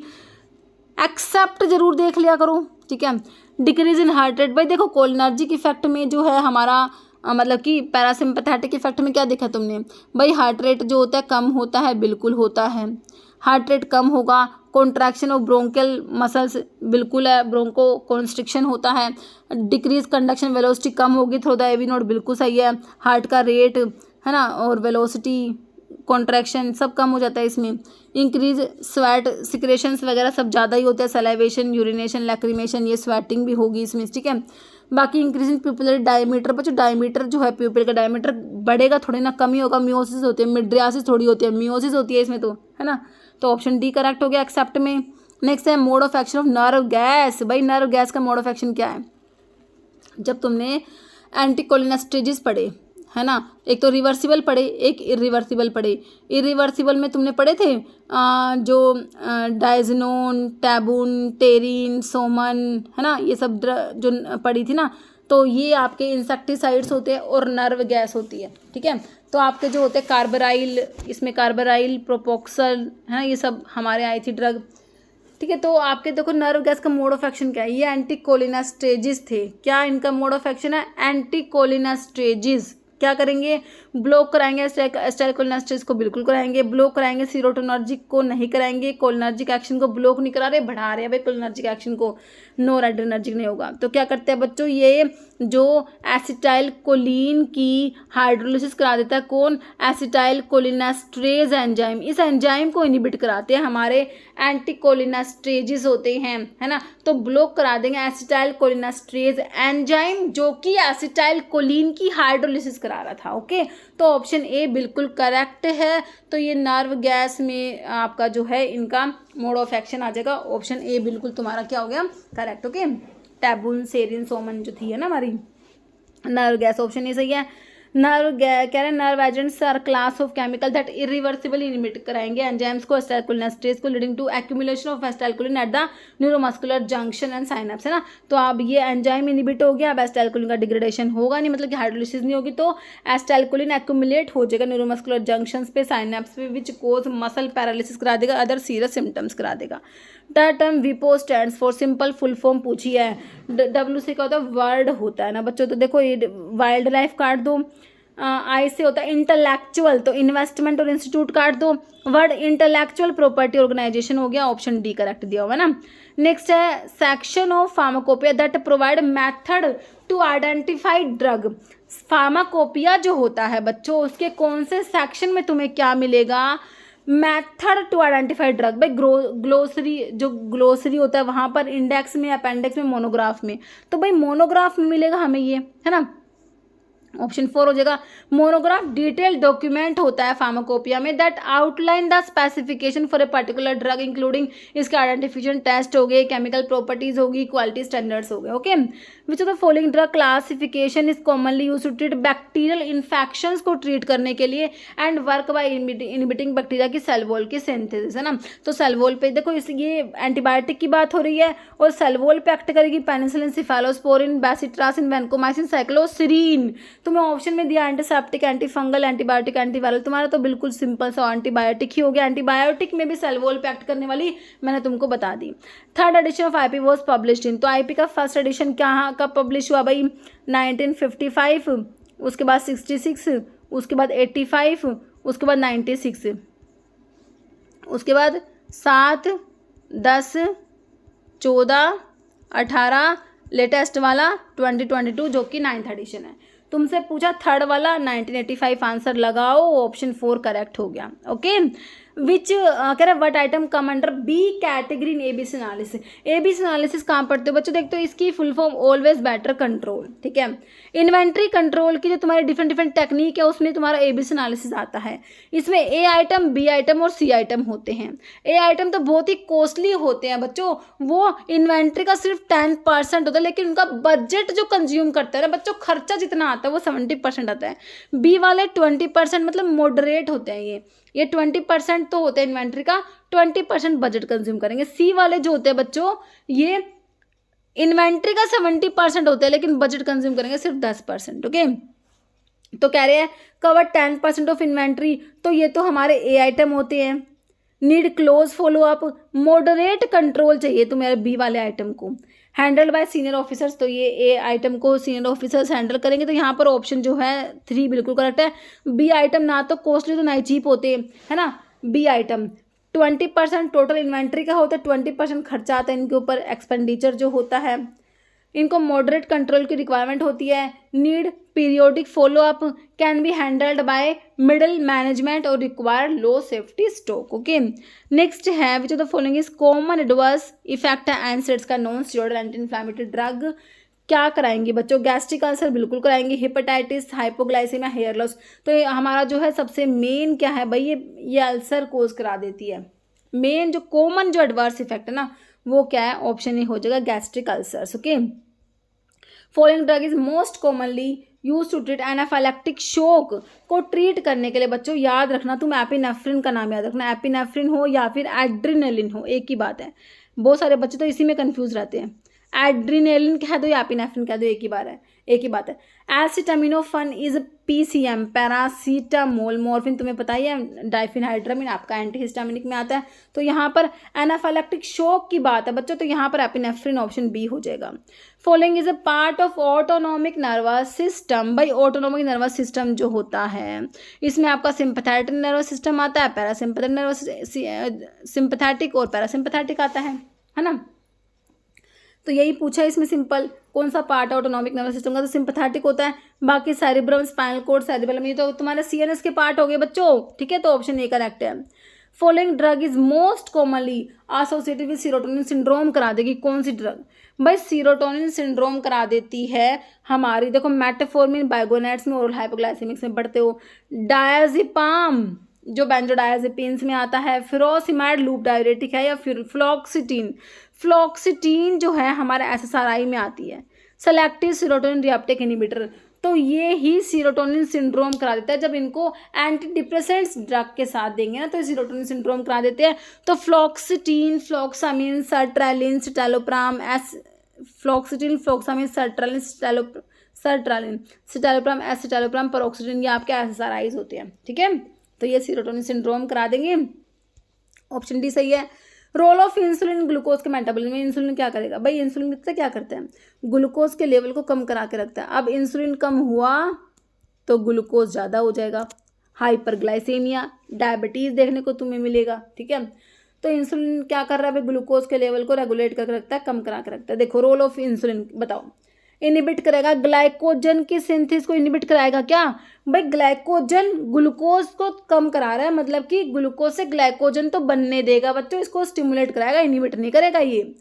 एक्सेप्ट जरूर देख लिया करो, ठीक है। डिक्रीज इन हार्ट रेट, भाई देखो कोलिनर्जिक इफेक्ट में जो है हमारा मतलब कि पैरासिम्पैथेटिक इफेक्ट में क्या देखा तुमने, भाई हार्ट रेट जो होता है कम होता है, बिल्कुल होता है, हार्ट रेट कम होगा। कॉन्ट्रैक्शन ऑफ ब्रोंकियल मसल्स बिल्कुल है, ब्रोंको कॉन्स्ट्रिक्शन होता है। डिक्रीज कंडक्शन वेलोसिटी कम होगी थ्रू द एवी नोड, बिल्कुल सही है। हार्ट का रेट, है ना, और वेलोसिटी कॉन्ट्रैक्शन सब कम हो जाता है इसमें। इंक्रीज स्वेट सिक्रेशंस वगैरह सब ज़्यादा ही होते हैं, सलाइवेशन, यूरिनेशन, लैक्रिमेशन, ये स्वेटिंग भी होगी इसमें, ठीक है। बाकी इंक्रीजिंग प्यूपिलर डायमीटर, बच्चों डायमीटर जो है प्यूपिल का डायमीटर बढ़ेगा थोड़ी ना, कमी होगा। मियोसिस होती है, मिड्रियासिस थोड़ी होती है, मियोसिस होती है इसमें तो, है ना। तो ऑप्शन डी करेक्ट हो गया एक्सेप्ट में। नेक्स्ट है mode of action of nerve gas, भाई नर्व गैस का मोड ऑफ एक्शन क्या है। जब तुमने एंटीकोलिनेस्टेजिस पढ़े, है ना, एक तो रिवर्सिबल पढ़े, एक इरिवर्सिबल पढ़े। इरिवर्सिबल में तुमने पढ़े थे जो डायजनोन, टैबून, टेरिन, सोमन, है ना, ये सब जो पढ़ी थी ना, तो ये आपके इंसेक्टिसाइड्स होते हैं और नर्व गैस होती है, ठीक है। तो आपके जो होते हैं कार्बराइल, इसमें कार्बराइल, प्रोपोक्सल, है ना, ये सब हमारे आई थी ड्रग, ठीक है। तो आपके देखो नर्व गैस का मोड ऑफ एक्शन क्या है, ये एंटीकोलिनेस्टेजिस थे। क्या इनका मोड ऑफ एक्शन है, एंटीकोलिनेस्टेजिस। क्या करेंगे, ब्लॉक कराएंगे एसिटाइलकोलिनेस्टेज को, बिल्कुल कराएंगे। ब्लॉक कराएंगे सीरोटोनर्जिक को, नहीं कराएंगे। कोलिनर्जिक एक्शन को ब्लॉक नहीं करा रहे, बढ़ा रहे हैं भाई कोलिनर्जिक एक्शन को, नोरेड्रेनर्जिक नहीं होगा। तो क्या करते हैं बच्चों, ये जो एसिटाइलकोलिन की हाइड्रोलिसिस करा देता है कौन, एसिटाइलकोलिनेस्ट्रेज एंजाइम, इस एंजाइम को इनहिबिट कराते हैं हमारे एंटीकोलिनेस्टेजिस होते हैं, है ना। तो ब्लॉक करा देंगे एसिटाइलकोलिनेस्ट्रेज एंजाइम जो कि एसिटाइलकोलिन की हाइड्रोलिसिस करा रहा था, ओके। तो ऑप्शन ए बिल्कुल करेक्ट है। तो ये नर्व गैस में आपका जो है इनका मोड ऑफ एक्शन आ जाएगा, ऑप्शन ए बिल्कुल तुम्हारा क्या हो गया, करेक्ट, ओके। टैबून, सेरिन, सोमन जो थी है ना हमारी नर्व गैस, ऑप्शन ए सही है। नर्व कह रहे हैं nerve agents are class of chemical that irreversibly inhibit कराएंगे एंजाइम्स को एसिटाइलकोलिनेस्टेज को, leading to accumulation of acetylcholine at the neuromuscular junction and synapse, है ना। तो अब ये एंजाइम इनिबिट हो गया, अब एसिटाइलकोलिन का डिग्रेडेशन होगा नहीं, मतलब कि हाइड्रोलिसिस नहीं होगी, तो एसिटाइलकोलिन एक्यूमुलेट हो जाएगा न्यूरोमस्कुलर जंक्शंस पे, साइनेप्स पे, विच कोज मसल पैरालिसिस करा देगा, अदर सीरियस सिम्टम्स करा देगा। द टर्म विपो stands for, simple full form पूछी है। WC का होता है वर्ड होता है ना बच्चों, तो देखो ये वाइल्ड लाइफ काट दो। आई से होता है इंटेलेक्चुअल, तो इन्वेस्टमेंट और इंस्टीट्यूट काट दो। वर्ड इंटेलेक्चुअल प्रॉपर्टी ऑर्गेनाइजेशन हो गया, ऑप्शन डी करेक्ट दिया हुआ है ना। नेक्स्ट है section of pharmacopoeia that provide method to identify drug. Pharmacopoeia जो होता है बच्चों, उसके कौन से सेक्शन में तुम्हें क्या मिलेगा? Method to identify drug. भाई ग्लोसरी, जो ग्लोसरी होता है वहाँ पर, इंडेक्स में, अपेंडिक्स में, मोनोग्राफ में। तो भाई मोनोग्राफ में मिलेगा हमें ये, है ना। ऑप्शन 4 हो जाएगा। मोनोग्राफ डिटेल डॉक्यूमेंट होता है फार्माकोपिया में that outline the specification for a particular drug including इसके आइडेंटिफिकेशन टेस्ट हो गए, केमिकल प्रॉपर्टीज होगी, क्वालिटी स्टैंडर्ड्स हो गए। Okay, which of the following drug classification is commonly use to treat bacterial infections को ट्रीट करने के लिए and work by inhibiting bacteria की सेल वॉल की सिंथेसिस, है ना। तो सेल वॉल पे देखो, इस ये एंटीबायोटिक की बात हो रही है और सेल वॉल पे एक्ट करेगी पेनिसिलिन, सिफेलोस्पोरिन, बेसिट्रासिन, वैनकोमाइसिन, साइक्लोसिरीन। तुम्हें ऑप्शन में दिया एंटीसेप्टिक, एंटीफंगल, एंटीबायोटिक, एंटीवायरल। तुम्हारा तो बिल्कुल सिंपल सा एंटीबायोटिक ही हो गया। एंटीबायोटिक में भी सेल वॉल पे एक्ट करने वाली मैंने तुमको बता दी। Third edition of IP was published in, तो आईपी का फर्स्ट एडिशन कहाँ कब पब्लिश हुआ भाई? 1955, उसके बाद 66, उसके बाद 85, उसके बाद 96, उसके बाद 7, 10, 14, 18, लेटेस्ट वाला 2022 जो कि 9th एडिशन है। तुमसे पूछा थर्ड वाला 1985, आंसर लगाओ, ऑप्शन 4 करेक्ट हो गया। ओके, विच कह रहे what item come under B category in ABC analysis. ABC analysis कहाँ पढ़ते हो बच्चों? देखते हो इसकी full form always better control, ठीक है। इन्वेंट्री कंट्रोल की जो तुम्हारी डिफरेंट डिफरेंट टेक्निक है उसमें तुम्हारा एबीसी एनालिसिस आता है। इसमें ए आइटम, बी आइटम और सी आइटम होते हैं। ए आइटम तो बहुत ही कॉस्टली होते हैं बच्चों, वो इन्वेंट्री का सिर्फ 10% होता है, लेकिन उनका बजट जो कंज्यूम करता है ना बच्चों, खर्चा जितना आता है वो 70% आता है। बी वाले 20%, मतलब मॉडरेट होते हैं ये 20% तो होते हैं इन्वेंट्री का, 20% बजट कंज्यूम करेंगे। सी वाले जो होते हैं बच्चों, ये इन्वेंट्री का 70% होता है लेकिन बजट कंज्यूम करेंगे सिर्फ 10%। ओके, तो कह रहे हैं कवर 10% ऑफ इन्वेंट्री, तो ये तो हमारे ए आइटम होते हैं। Need close follow up, moderate control चाहिए तुम्हारे बी वाले आइटम को। हैंडल्ड बाय सीनियर ऑफिसर्स, तो ये ए आइटम को सीनियर ऑफिसर्स हैंडल करेंगे। तो यहाँ पर ऑप्शन जो है 3 बिल्कुल करेक्ट है। बी आइटम ना तो कॉस्टली तो ना ही चीप होते हैं, है ना। बी आइटम 20% टोटल इन्वेंट्री का होता है, 20% खर्चा आता है इनके ऊपर, एक्सपेंडिचर जो होता है। इनको मॉडरेट कंट्रोल की रिक्वायरमेंट होती है। Need periodic follow up, can be handled by middle management और रिक्वायर लो सेफ्टी स्टॉक। ओके, नेक्स्ट है which of the following is common adverse effect है एनसेड्स का non steroidal anti inflammatory drug. क्या कराएंगे बच्चों? गैस्ट्रिक अल्सर बिल्कुल कराएंगे, hepatitis, hypoglycaemia, hair loss. तो ये हमारा जो है सबसे मेन क्या है भाई, ये अल्सर कोज करा देती है। मेन जो कॉमन जो एडवर्स इफेक्ट है ना वो क्या है? ऑप्शन ए हो जाएगा gastric ulcers. Okay, following drug is most commonly use to treat anaphylactic shock को ट्रीट करने के लिए बच्चों याद रखना, तुम एपिनेफ्रिन का नाम याद रखना। एपिनेफ्रिन हो या फिर एड्रेनालिन हो, एक ही बात है। बहुत सारे बच्चे तो इसी में कंफ्यूज रहते हैं। एड्रेनालिन कह दो या एपिनेफ्रिन कह दो, एक ही बात है। एसिटामिनोफन इज पीसीएम, पैरासीटामोल। मॉर्फिन तुम्हें पता ही है, डाइफिनहाइड्रामिन आपका एंटीहिस्टामिनिक में आता है। तो यहाँ पर एनाफाइलैक्टिक शॉक की बात है बच्चों, तो यहाँ पर एपिनेफ्रिन ऑप्शन बी हो जाएगा। Following is a part of autonomic nervous system. भाई ऑटोनॉमिक नर्वस सिस्टम जो होता है इसमें आपका सिंपैथेटिक नर्वस सिस्टम आता है, पैरासिम्पैथिक नर्वस सिंपैथेटिक और पैरासिम्पैथेटिक आता है ना। तो यही पूछा इसमें सिंपल, कौन सा पार्ट ऑटोनॉमिक नर्वस सिस्टम का? तो सिंपैथेटिक होता है। बाकी सेरिब्रम, स्पाइनल कॉर्ड, सेरिबेलम, ये तो तुम्हारे सीएनएस के पार्ट हो गए बच्चों, ठीक है। तो ऑप्शन ए करेक्ट है। Following drug is most commonly associated with serotonin syndrome करा देगी कौन सी ड्रग? भाई सीरोटोनिन सिंड्रोम करा देती है हमारी, देखो मेटफॉर्मिन, बाइगोनेट्स में, ओरल हाइपोग्लाइसेमिक्स में पढ़ते हो। डायजिपाम जो बेंजोडायजेपिन्स में आता है। फिरोसिमाइड लूप डायरेटिक है, या फिर फ्लॉक्सिटीन जो है हमारे एसएसआरआई में आती है। सेलेक्टिव सीरोटोनिन रिएप्टेक इनहिबिटर, तो ये ही सीरोटोनिन सिंड्रोम करा देता है। जब इनको एंटी डिप्रेसेंट्स ड्रग के साथ देंगे ना तो सीरोटोनिन सिंड्रोम करा देते हैं। तो फ्लॉक्सिटीन, फ्लॉक्सामिन, सर्ट्रैलिन, सिटालोप्राम, सिटालोप्राम, एसिटालोप्राम, पेरोक्सिडिन, ये आपके एसएसआरआईज होते हैं, ठीक है। तो ये सीरोटोनिन सिंड्रोम करा देंगे, ऑप्शन डी सही है। रोल ऑफ इंसुलिन ग्लूकोज के मेटाबॉलिज्म में, इंसुलिन क्या करेगा भाई? इंसुलिन क्या करता है? ग्लूकोज के लेवल को कम करा के रखता है। अब इंसुलिन कम हुआ तो ग्लूकोज ज़्यादा हो जाएगा, हाइपरग्लाइसेमिया, डायबिटीज़ देखने को तुम्हें मिलेगा, ठीक है। तो इंसुलिन क्या कर रहा है भाई? ग्लूकोज के लेवल को रेगुलेट करके रखता है, कम करा के रखता है। देखो रोल ऑफ इंसुलिन बताओ। इनिबिट करेगा, ग्लाइकोजन की सिंथेसिस को इनिबिट कराएगा। क्या भाई, ग्लाइकोजन ग्लूकोज को कम करा रहा है, मतलब कि ग्लूकोज से ग्लाइकोजन तो बनने देगा बच्चों, इसको स्टिमुलेट कराएगा, इनिबिट नहीं करेगा। ये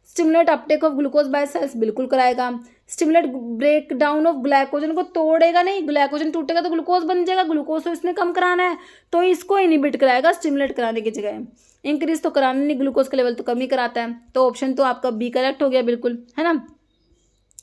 stimulate uptake of glucose by cells बिल्कुल कराएगा। Stimulate break down of glycogen को तोड़ेगा नहीं, ग्लाइकोजन टूटेगा तो ग्लूकोज बन जाएगा, ग्लूकोज तो इसने कम कराना है तो इसको इनिबिट कराएगा स्टिमुलेट कराने की जगह। इंक्रीज तो कराना नहीं, ग्लूकोज का लेवल तो कम ही कराता है, तो ऑप्शन तो आपका बी करेक्ट हो गया बिल्कुल, है ना।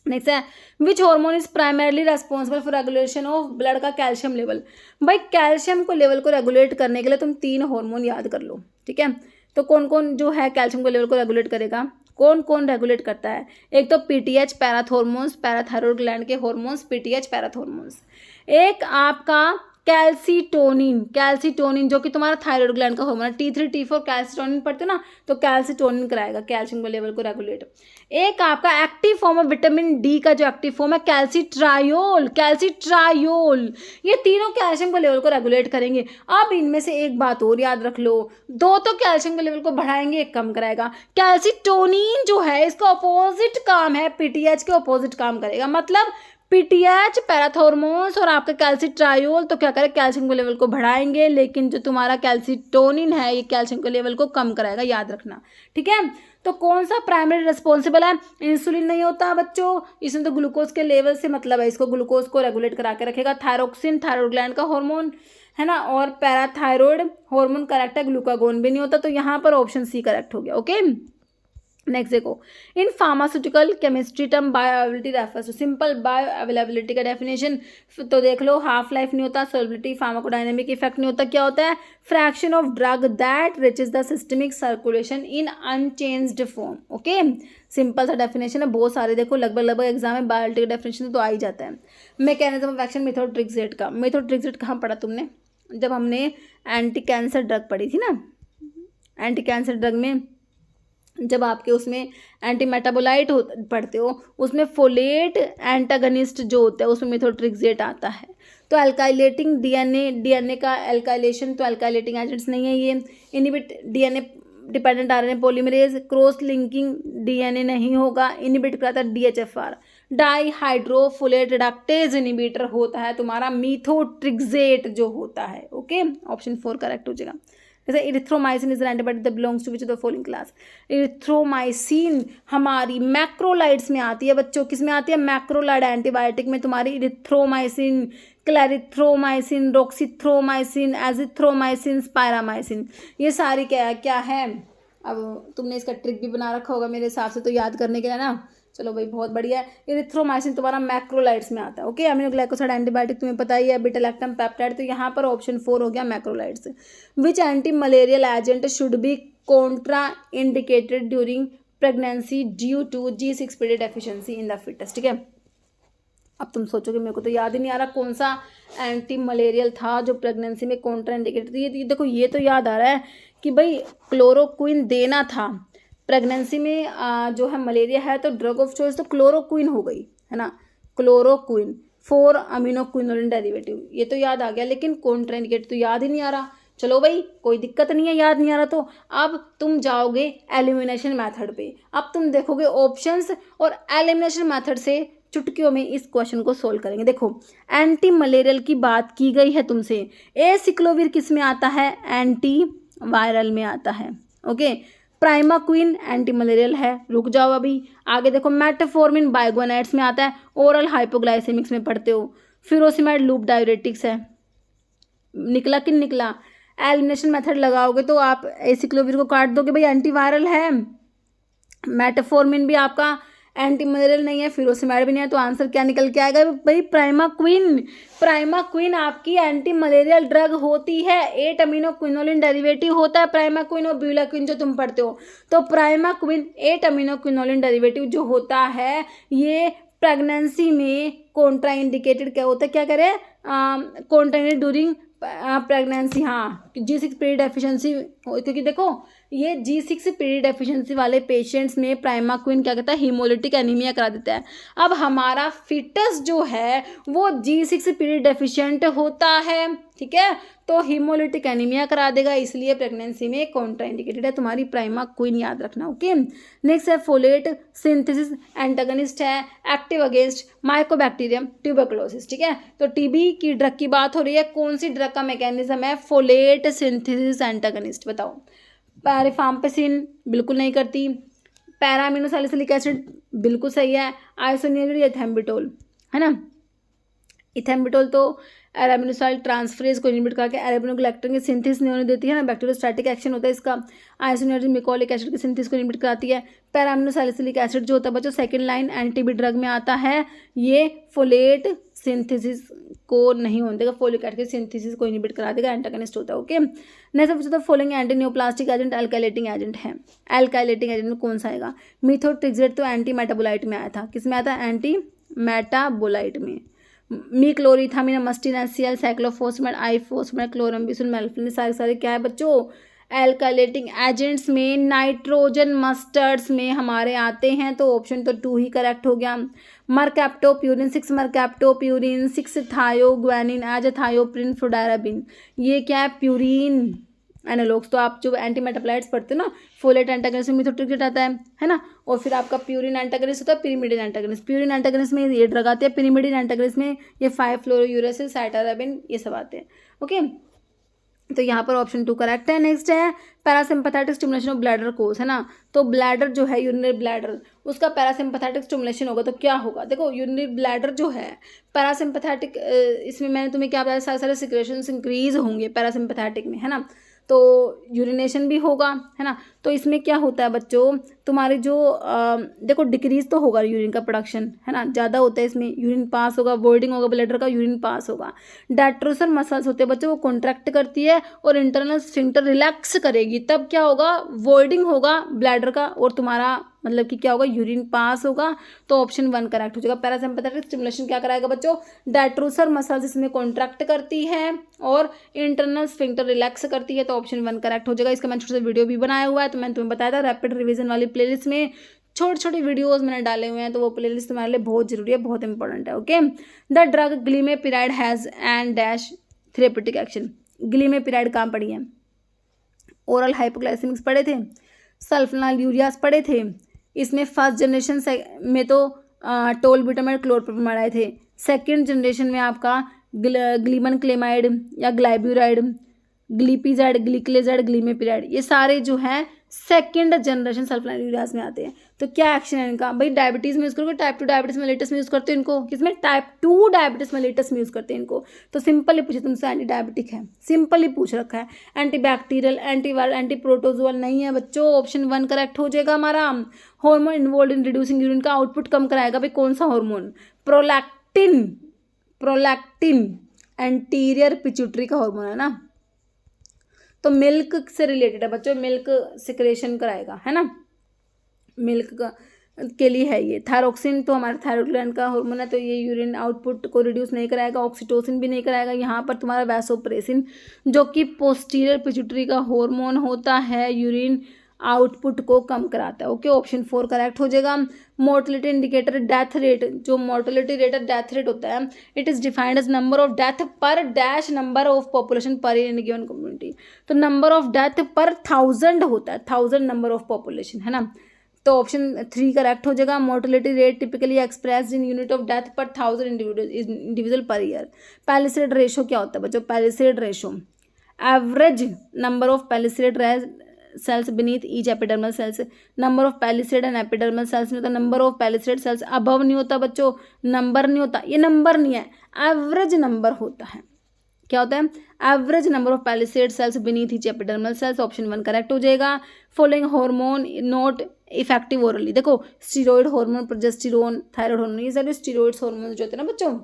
नेक्स्ट है which hormone is primarily responsible for regulation of blood का कैल्शियम लेवल। भाई कैल्शियम को लेवल को रेगुलेट करने के लिए तुम 3 हार्मोन याद कर लो, ठीक है। तो कौन कौन जो है कैल्शियम को लेवल को रेगुलेट करेगा, कौन कौन रेगुलेट करता है। एक तो पीटीएच पैराथॉर्मोन्स, पैराथायरॉयड ग्लैंड के हार्मोन्स पीटीएच पैराथॉर्मोन्स। एक आपका कैल्सीटोनिन, कैल्सीटोनिन जो कि तुम्हारा थायराइड ग्लैंड का हार्मोन है, T3 T4 कैल्सीटोनिन पढ़ते हो ना, तो कैल्सीटोनिन कराएगा कैल्शियम को लेवल को रेगुलेट। एक आपका active form of vitamin D का जो एक्टिव फॉर्म है कैल्सीट्रायोल, कैल्सीट्रायोल, ये तीनों कैल्शियम को लेवल को रेगुलेट करेंगे। अब इनमें से एक बात और याद रख लो, 2 तो कैल्शियम के लेवल को बढ़ाएंगे, एक कम कराएगा। कैल्सीटोनिन जो है इसका अपोजिट काम है, पीटीएच के अपोजिट काम करेगा, मतलब पीटीएच पैराथॉर्मोन्स और आपका कैल्सीट्रायोल तो क्या करें, कैल्शियम के लेवल को बढ़ाएंगे, लेकिन जो तुम्हारा कैल्सीटोनिन है ये कैल्शियम के लेवल को कम कराएगा, याद रखना, ठीक है। तो कौन सा प्राइमरी रिस्पॉन्सिबल है, इंसुलिन नहीं होता बच्चों, इसमें तो ग्लूकोज के लेवल से मतलब है, इसको ग्लूकोज को रेगुलेट करा के रखेगा। थायरोक्सिन थायराइड ग्लैंड का हार्मोन है ना, और पैराथायरॉयड हार्मोन करेक्ट है, ग्लूकागोन भी नहीं होता, तो यहाँ पर ऑप्शन सी करेक्ट हो गया। ओके, नेक्स्ट देखो, in pharmaceutical chemistry term bioavailability refers to simple bioavailability का डेफिनेशन, तो देख लो हाफ लाइफ नहीं होता, सोलबिलिटी, फार्माकोडायनेमिक इफेक्ट नहीं होता, क्या होता है, fraction of drug that reaches the systemic circulation in unchanged form. Okay, simple सा डेफिनेशन है, बहुत सारे देखो लगभग एग्जाम में बायोअवेलेबिलिटी का डेफिनेशन तो आ ही जाता है। मैकेनिज्म ऑफ एक्शन मेथोट्रेक्सेट का, मेथोट्रेक्सेट कहाँ पढ़ा तुमने, जब हमने एंटी कैंसर ड्रग पढ़ी थी ना, एंटी कैंसर ड्रग में जब आपके उसमें एंटी मेटाबोलाइट पढ़ते हो, उसमें फोलेट एंटागनिस्ट जो होता है उसमें मेथोट्रेक्सेट आता है। तो अल्काइलेटिंग डीएनए का अल्काइलेशन, तो अल्काइलेटिंग एजेंट्स नहीं है ये। Inhibit DNA dependent RNA polymerase, cross linking DNA नहीं होगा, इनिबिट कराता है डीएचएफआर। डाईहाइड्रोफोलेट रिडक्टेज इनिबिटर होता है तुम्हारा मेथोट्रेक्सेट जो होता है। ओके, ऑप्शन 4 करेक्ट हो जाएगा। जैसे erythromycin is an antibiotic that belongs to which of the following class. Erythromycin हमारी मैक्रोलाइड्स में आती है बच्चों, किस में आती है, मैक्रोलाइड एंटीबायोटिक में तुम्हारी इरिथ्रोमाइसिन, क्लैरिथ्रोमाइसिन, रोक्सीथ्रोमाइसिन, एजिथ्रोमाइसिन, स्पायरामाइसिन, ये सारी क्या है। अब तुमने इसका ट्रिक भी बना रखा होगा मेरे हिसाब से, तो याद करने के लिए ना, चलो भाई बहुत बढ़िया है। इरिथ्रोमाइसिन तुम्हारा मैक्रोलाइड्स में आता है। ओके, अमीनोग्लाइकोसाइड एंटीबायोटिक तुम्हें पता ही है, बीटा लैक्टम पेप्टाइड, तो यहाँ पर ऑप्शन 4 हो गया macrolides. Which anti malarial agent should be contra indicated during pregnancy due to G6 period deficiency in the foetus. ठीक है, अब तुम सोचोगे मेरे को तो याद ही नहीं आ रहा कौन सा एंटी मलेरियल था जो प्रेगनेंसी में कॉन्ट्रा इंडिकेटेड। ये देखो, ये तो याद आ रहा है कि भाई क्लोरोक्विन देना था प्रेगनेंसी में, जो है मलेरिया है तो ड्रग ऑफ चॉइस तो क्लोरोक्विन हो गई, है ना, क्लोरोक्विन 4 अमीनोक्विनोलिन डेरिवेटिव, ये तो याद आ गया, लेकिन कॉन्ट्राइंडिकेट तो याद ही नहीं आ रहा। चलो भाई कोई दिक्कत नहीं है, याद नहीं आ रहा तो अब तुम जाओगे एलिमिनेशन मेथड पे, अब तुम देखोगे ऑप्शंस और एलिमिनेशन मेथड से चुटकियों में इस क्वेश्चन को सोल्व करेंगे। देखो एंटी मलेरियल की बात की गई है तुमसे, एसिक्लोविर किस में आता है, एंटी वायरल में आता है। ओके, प्राइमाक्विन एंटी मलेरियल है, रुक जाओ अभी आगे देखो, मेटफॉर्मिन बाइगोनाइड्स में आता है, ओरल हाइपोग्लाइसेमिक्स में पढ़ते हो, फ्यूरोसिमाइड लूप डायरेटिक्स है, निकला कि निकला। एलिमिनेशन मेथड लगाओगे तो आप एसिक्लोविर को काट दोगे, भाई एंटीवायरल है, मेटफॉर्मिन भी आपका एंटी मलेरियल नहीं है, फ्यूरोसिमाइड भी नहीं है, तो आंसर क्या निकल के आएगा भाई, प्राइमाक्विन। प्राइमाक्विन आपकी एंटी मलेरियल ड्रग होती है, 8 अमीनोक्विनोलिन डेरिवेटिव होता है प्राइमाक्विन और ब्यूलाक्विन जो तुम पढ़ते हो, तो प्राइमाक्विन 8 अमीनोक्विनोलिन डेरिवेटिव जो होता है ये प्रेगनेंसी में कॉन्ट्रा इंडिकेटेड क्या होता है, क्या करें, कॉन्ट्रा ड्यूरिंग प्रेगनेंसी, हाँ G6 पीरियड डेफिशिएंसी, क्योंकि देखो ये G6 पीरियड डेफिशिएंसी वाले पेशेंट्स में प्राइमाक्विन क्या कहता है, हीमोलिटिक एनीमिया करा देता है। अब हमारा फिटस जो है वो G6 पीरियड डेफिशिएंट होता है, ठीक है। तो हीमोलिटिक एनीमिया करा देगा, इसलिए प्रेगनेंसी में कॉन्ट्राइंडिकेटेड है। तुम्हारी प्राइमा क्वीन याद रखना, ओके। नेक्स्ट है फोलेट सिंथेसिस एंटागनिस्ट है, एक्टिव अगेंस्ट माइकोबैक्टीरियम ट्यूबरकुलोसिस, ठीक है। तो टीबी की ड्रग की बात हो रही है, कौन सी ड्रग का मैकेनिज्म है, फोलेट सिंथेसिस एंटागनिस्ट, बताओ। पैरिफाम्पिसिन बिल्कुल नहीं करती, पैरामिनोसैलिसिलिक एसिड बिल्कुल सही है, आइसोनियरिक एथेम्बिटोल है ना, इथेम्बिटोल तो एरामिनोसाइल ट्रांसफरेज को इनहिबिट करके एरामिनोग्लाइकन की सिंथेसिस नहीं होने देती है ना, बैक्टीरियोस्टैटिक एक्शन होता है इसका। आइसोनियरिक मिकोलिक एसिड की सिंथेसिस को इनहिबिट कराती है। पैरामिनोसैलिसिलिक एसिड जो होता है बच्चों सेकंड लाइन एंटीबी ड्रग में आता है, ये फोलेट सिंथेसिस को नहीं होने देगा, फोलिक एसिड की सिंथेसिस को इनहिबिट करा देगा, एंटागनिस्ट होता है, ओके। नेक्स्ट पूछा था following anti neoplastic agent alkylating agent है, एल्काइलेटिंग एजेंट में कौन सा आएगा, मिथोट्रिक्सेट तो एंटी मेटाबोलाइट में आया था, किस में आया था, एंटी मेटाबोलाइट में। मीक्लोरिथामिन मस्टिन एचसीएल साइक्लोफॉस्फेट आइफॉस्फेट क्लोरम्बिसन मेल्फिन सारे क्या है बच्चों, एल्काइलेटिंग एजेंट्स में नाइट्रोजन मस्टर्ड्स में हमारे आते हैं, तो ऑप्शन तो 2 ही करेक्ट हो गया। मरकैप्टोप्यूरिन 6 मरकैप्टोप्यूरिन 6 थायोग्वानिन एजाथायोप्रिन फ्लोडाराबिन, ये क्या है, प्यूरिन एनालॉग्स। तो आप जो एंटी मेटाबोलाइट्स पढ़ते हो ना, फोलेट एंटागनिस्ट में मिथोट्रिक्सेट आता है ना, और फिर आपका प्यूरिन एंटागनिस्ट होता है, पिरिमिडिन एंटागनिस्ट। प्यूरिन एंटागनिस्ट में ये ड्रग आते हैं, पिरिमिडिन एंटागनिस्ट में ये 5-फ्लोरोयूरेसिल साइटाराबिन ये सब आते हैं, ओके। तो यहाँ पर ऑप्शन 2 करेक्ट है। नेक्स्ट है parasympathetic stimulation of bladder course, है ना, तो ब्लैडर जो है यूरिनरी ब्लैडर, उसका पैरासिम्पैथेटिक स्टिमुलेशन होगा तो क्या होगा, देखो यूरिनरी ब्लैडर जो है पैरासिम्पैथेटिक, इसमें मैंने तुम्हें क्या बताया, सारे सारे सिक्रेशंस इंक्रीज होंगे पैरासिम्पैथेटिक में, है ना, तो यूरिनेशन भी होगा, है ना। तो इसमें क्या होता है बच्चों, तुम्हारे जो देखो डिक्रीज तो होगा यूरिन का प्रोडक्शन, है ना, ज़्यादा होता है इसमें, यूरिन पास होगा, वॉइडिंग होगा ब्लैडर का, यूरिन पास होगा। डेट्रोसर मसल्स होते हैं बच्चों, वो कॉन्ट्रैक्ट करती है और इंटरनल स्फिंक्टर रिलैक्स करेगी, तब क्या होगा, वॉइडिंग होगा ब्लैडर का और तुम्हारा मतलब कि क्या होगा, यूरिन पास होगा। तो ऑप्शन 1 करेक्ट हो जाएगा। पैरासिम्पैथेटिक स्टिमुलेशन क्या कराएगा बच्चों, डेट्रोसर मसल्स इसमें कॉन्ट्रैक्ट करती है और इंटरनल स्फिंक्टर रिलैक्स करती है, तो ऑप्शन 1 करेक्ट हो जाएगा। इसका मैंने छोटा सा वीडियो भी बनाया हुआ है, तो मैंने तुम्हें बताया था रैपिड रिवीजन वाली प्लेलिस्ट में छोटे छोटे वीडियोस मैंने डाले हुए हैं, तो वो प्लेलिस्ट तुम्हारे लिए बहुत जरूरी है, बहुत इंपॉर्टेंट है, okay. The drug glimepiride has and dash therapeutic action, glimepiride कहाँ पढ़ी है, ओरल हाइपोग्लाइसेमिक्स पढ़े थे, सल्फोनाइल यूरियास पढ़े थे, इसमें फर्स्ट जनरेशन में तो टोलब्यूटामाइड क्लोरप्रोपामाइड आए थे, सेकंड जनरेशन में आपका ग्लीमन क्लेमाइड या ग्लाइब्यूराइड, ग्लीपीजाइड, ग्लिकलेजाइड, ग्लीमेपिराइड, ये सारे जो हैं सेकंड जनरेशन सल्फोनाइल यूरियास में आते हैं। तो क्या एक्शन है इनका, भाई डायबिटीज़ में यूज़ करोगे, टाइप 2 डायबिटीज़ मेलिटस में यूज़ करते हैं इनको, किसमें, टाइप 2 डायबिटीज़ मेलिटस में यूज़ करते हैं इनको। तो सिंपल ही पूछे तुमसे, एंटी डायबिटिक है, सिंपल ही पूछ रखा है, anti bacterial, anti viral, anti protozoal नहीं है बच्चों, ऑप्शन 1 करेक्ट हो जाएगा हमारा। Hormone involve in reducing urine का आउटपुट कम कराएगा, भाई कौन सा hormone, prolactin, prolactin anterior pituitary का हार्मोन है ना, तो मिल्क से रिलेटेड है बच्चों, मिल्क सिक्रेशन कराएगा, है ना, मिल्क का के लिए है ये। थायरोक्सिन तो हमारे थायराइड ग्लैंड का हार्मोन है, तो ये यूरिन आउटपुट को रिड्यूस नहीं कराएगा, ऑक्सीटोसिन भी नहीं कराएगा। यहाँ पर तुम्हारा वैसोप्रेसिन जो कि पोस्टीरियर पिट्यूटरी का हार्मोन होता है, यूरिन आउटपुट को कम कराता है, ओके। ऑप्शन 4 करेक्ट हो जाएगा। मोर्टेलिटी इंडिकेटर डेथ रेट, जो मोर्टेलिटी रेट डेथ रेट होता है, it is defined as number of death per dash number of population per in given community, तो नंबर ऑफ डेथ पर 1000 होता है, 1000 number of population, है ना, तो option 3 correct हो जाएगा। Mortality rate typically express in unit of death per 1000 individual per year. Palisade ratio क्या होता है बच्चों, palisade ratio average number of palisade cells beneath each epidermal cells, number of palisade and epidermal cells नहीं होता, number of palisade cells above नहीं होता बच्चों, number नहीं होता, ये नंबर नहीं है, एवरेज नंबर होता है। क्या होता है, average number of palisade cells beneath each epidermal cells, option 1 correct हो जाएगा। Following hormone not effective orally, देखो steroid hormone, progesterone, thyroid hormone, ये सारे स्टीरॉयड्स हार्मोन जो होते हैं ना बच्चों,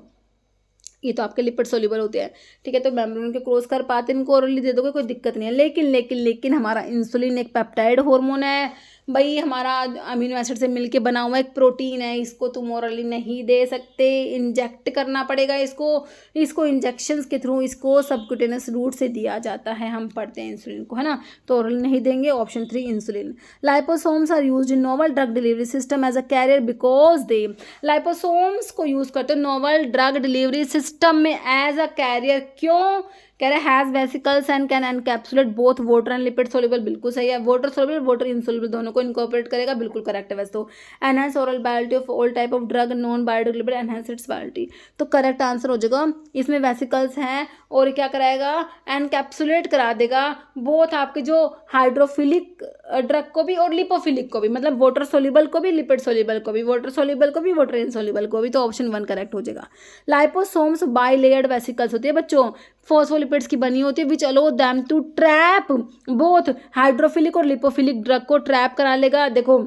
ये तो आपके लिपिड सोल्यूबल होते हैं, ठीक है, तो मेम्ब्रेन के क्रॉस कर पाते हैं, इनको ओरली दे दोगे कोई दिक्कत नहीं है। लेकिन लेकिन लेकिन हमारा इंसुलिन एक पेप्टाइड हार्मोन है भाई, हमारा अमीनो एसिड से मिलके बना हुआ एक प्रोटीन है, इसको तुम ओरली नहीं दे सकते, इंजेक्ट करना पड़ेगा इसको इंजेक्शंस के थ्रू इसको सबक्यूटेनियस रूट से दिया जाता है, हम पढ़ते हैं इंसुलिन को, है ना, तो ओरली नहीं देंगे, option 3 insulin. Liposomes are used in novel drug delivery system as a carrier because they, liposomes को यूज़ करते हैं नोवल ड्रग डिलीवरी सिस्टम में एज अ कैरियर, क्यों, कह रहे हैं has vesicles and can encapsulate both water and lipid soluble, बिल्कुल सही है। वाटर सोल्यूबल वाटर इनसोल्यूबल दोनों को इनकॉर्पोरेट करेगा, बिल्कुल करेक्ट है वैसे तो। Enhance oral bioavailability of all type of drug non biodegradable enhance its bioavailability, तो करेक्ट आंसर हो जाएगा। इसमें वेसिकल्स हैं और क्या कराएगा, एनकैप्सुलेट करा देगा बोथ आपके जो हाइड्रोफिलिक ड्रग को भी और लिपोफिलिक को भी, मतलब वाटर सोल्यूबल को भी लिपिड सोल्यूबल को भी, वाटर सोल्यूबल को भी वाटर इनसोल्यूबल को भी, तो ऑप्शन 1 करेक्ट हो जाएगा। लाइपोसोम्स बाइलेयर्ड वेसिकल्स होती है बच्चों, फॉस्फोलिपिड्स की बनी होती है which allow them to trap both hydrophilic और लिपोफिलिक ड्रग को ट्रैप करा लेगा। देखो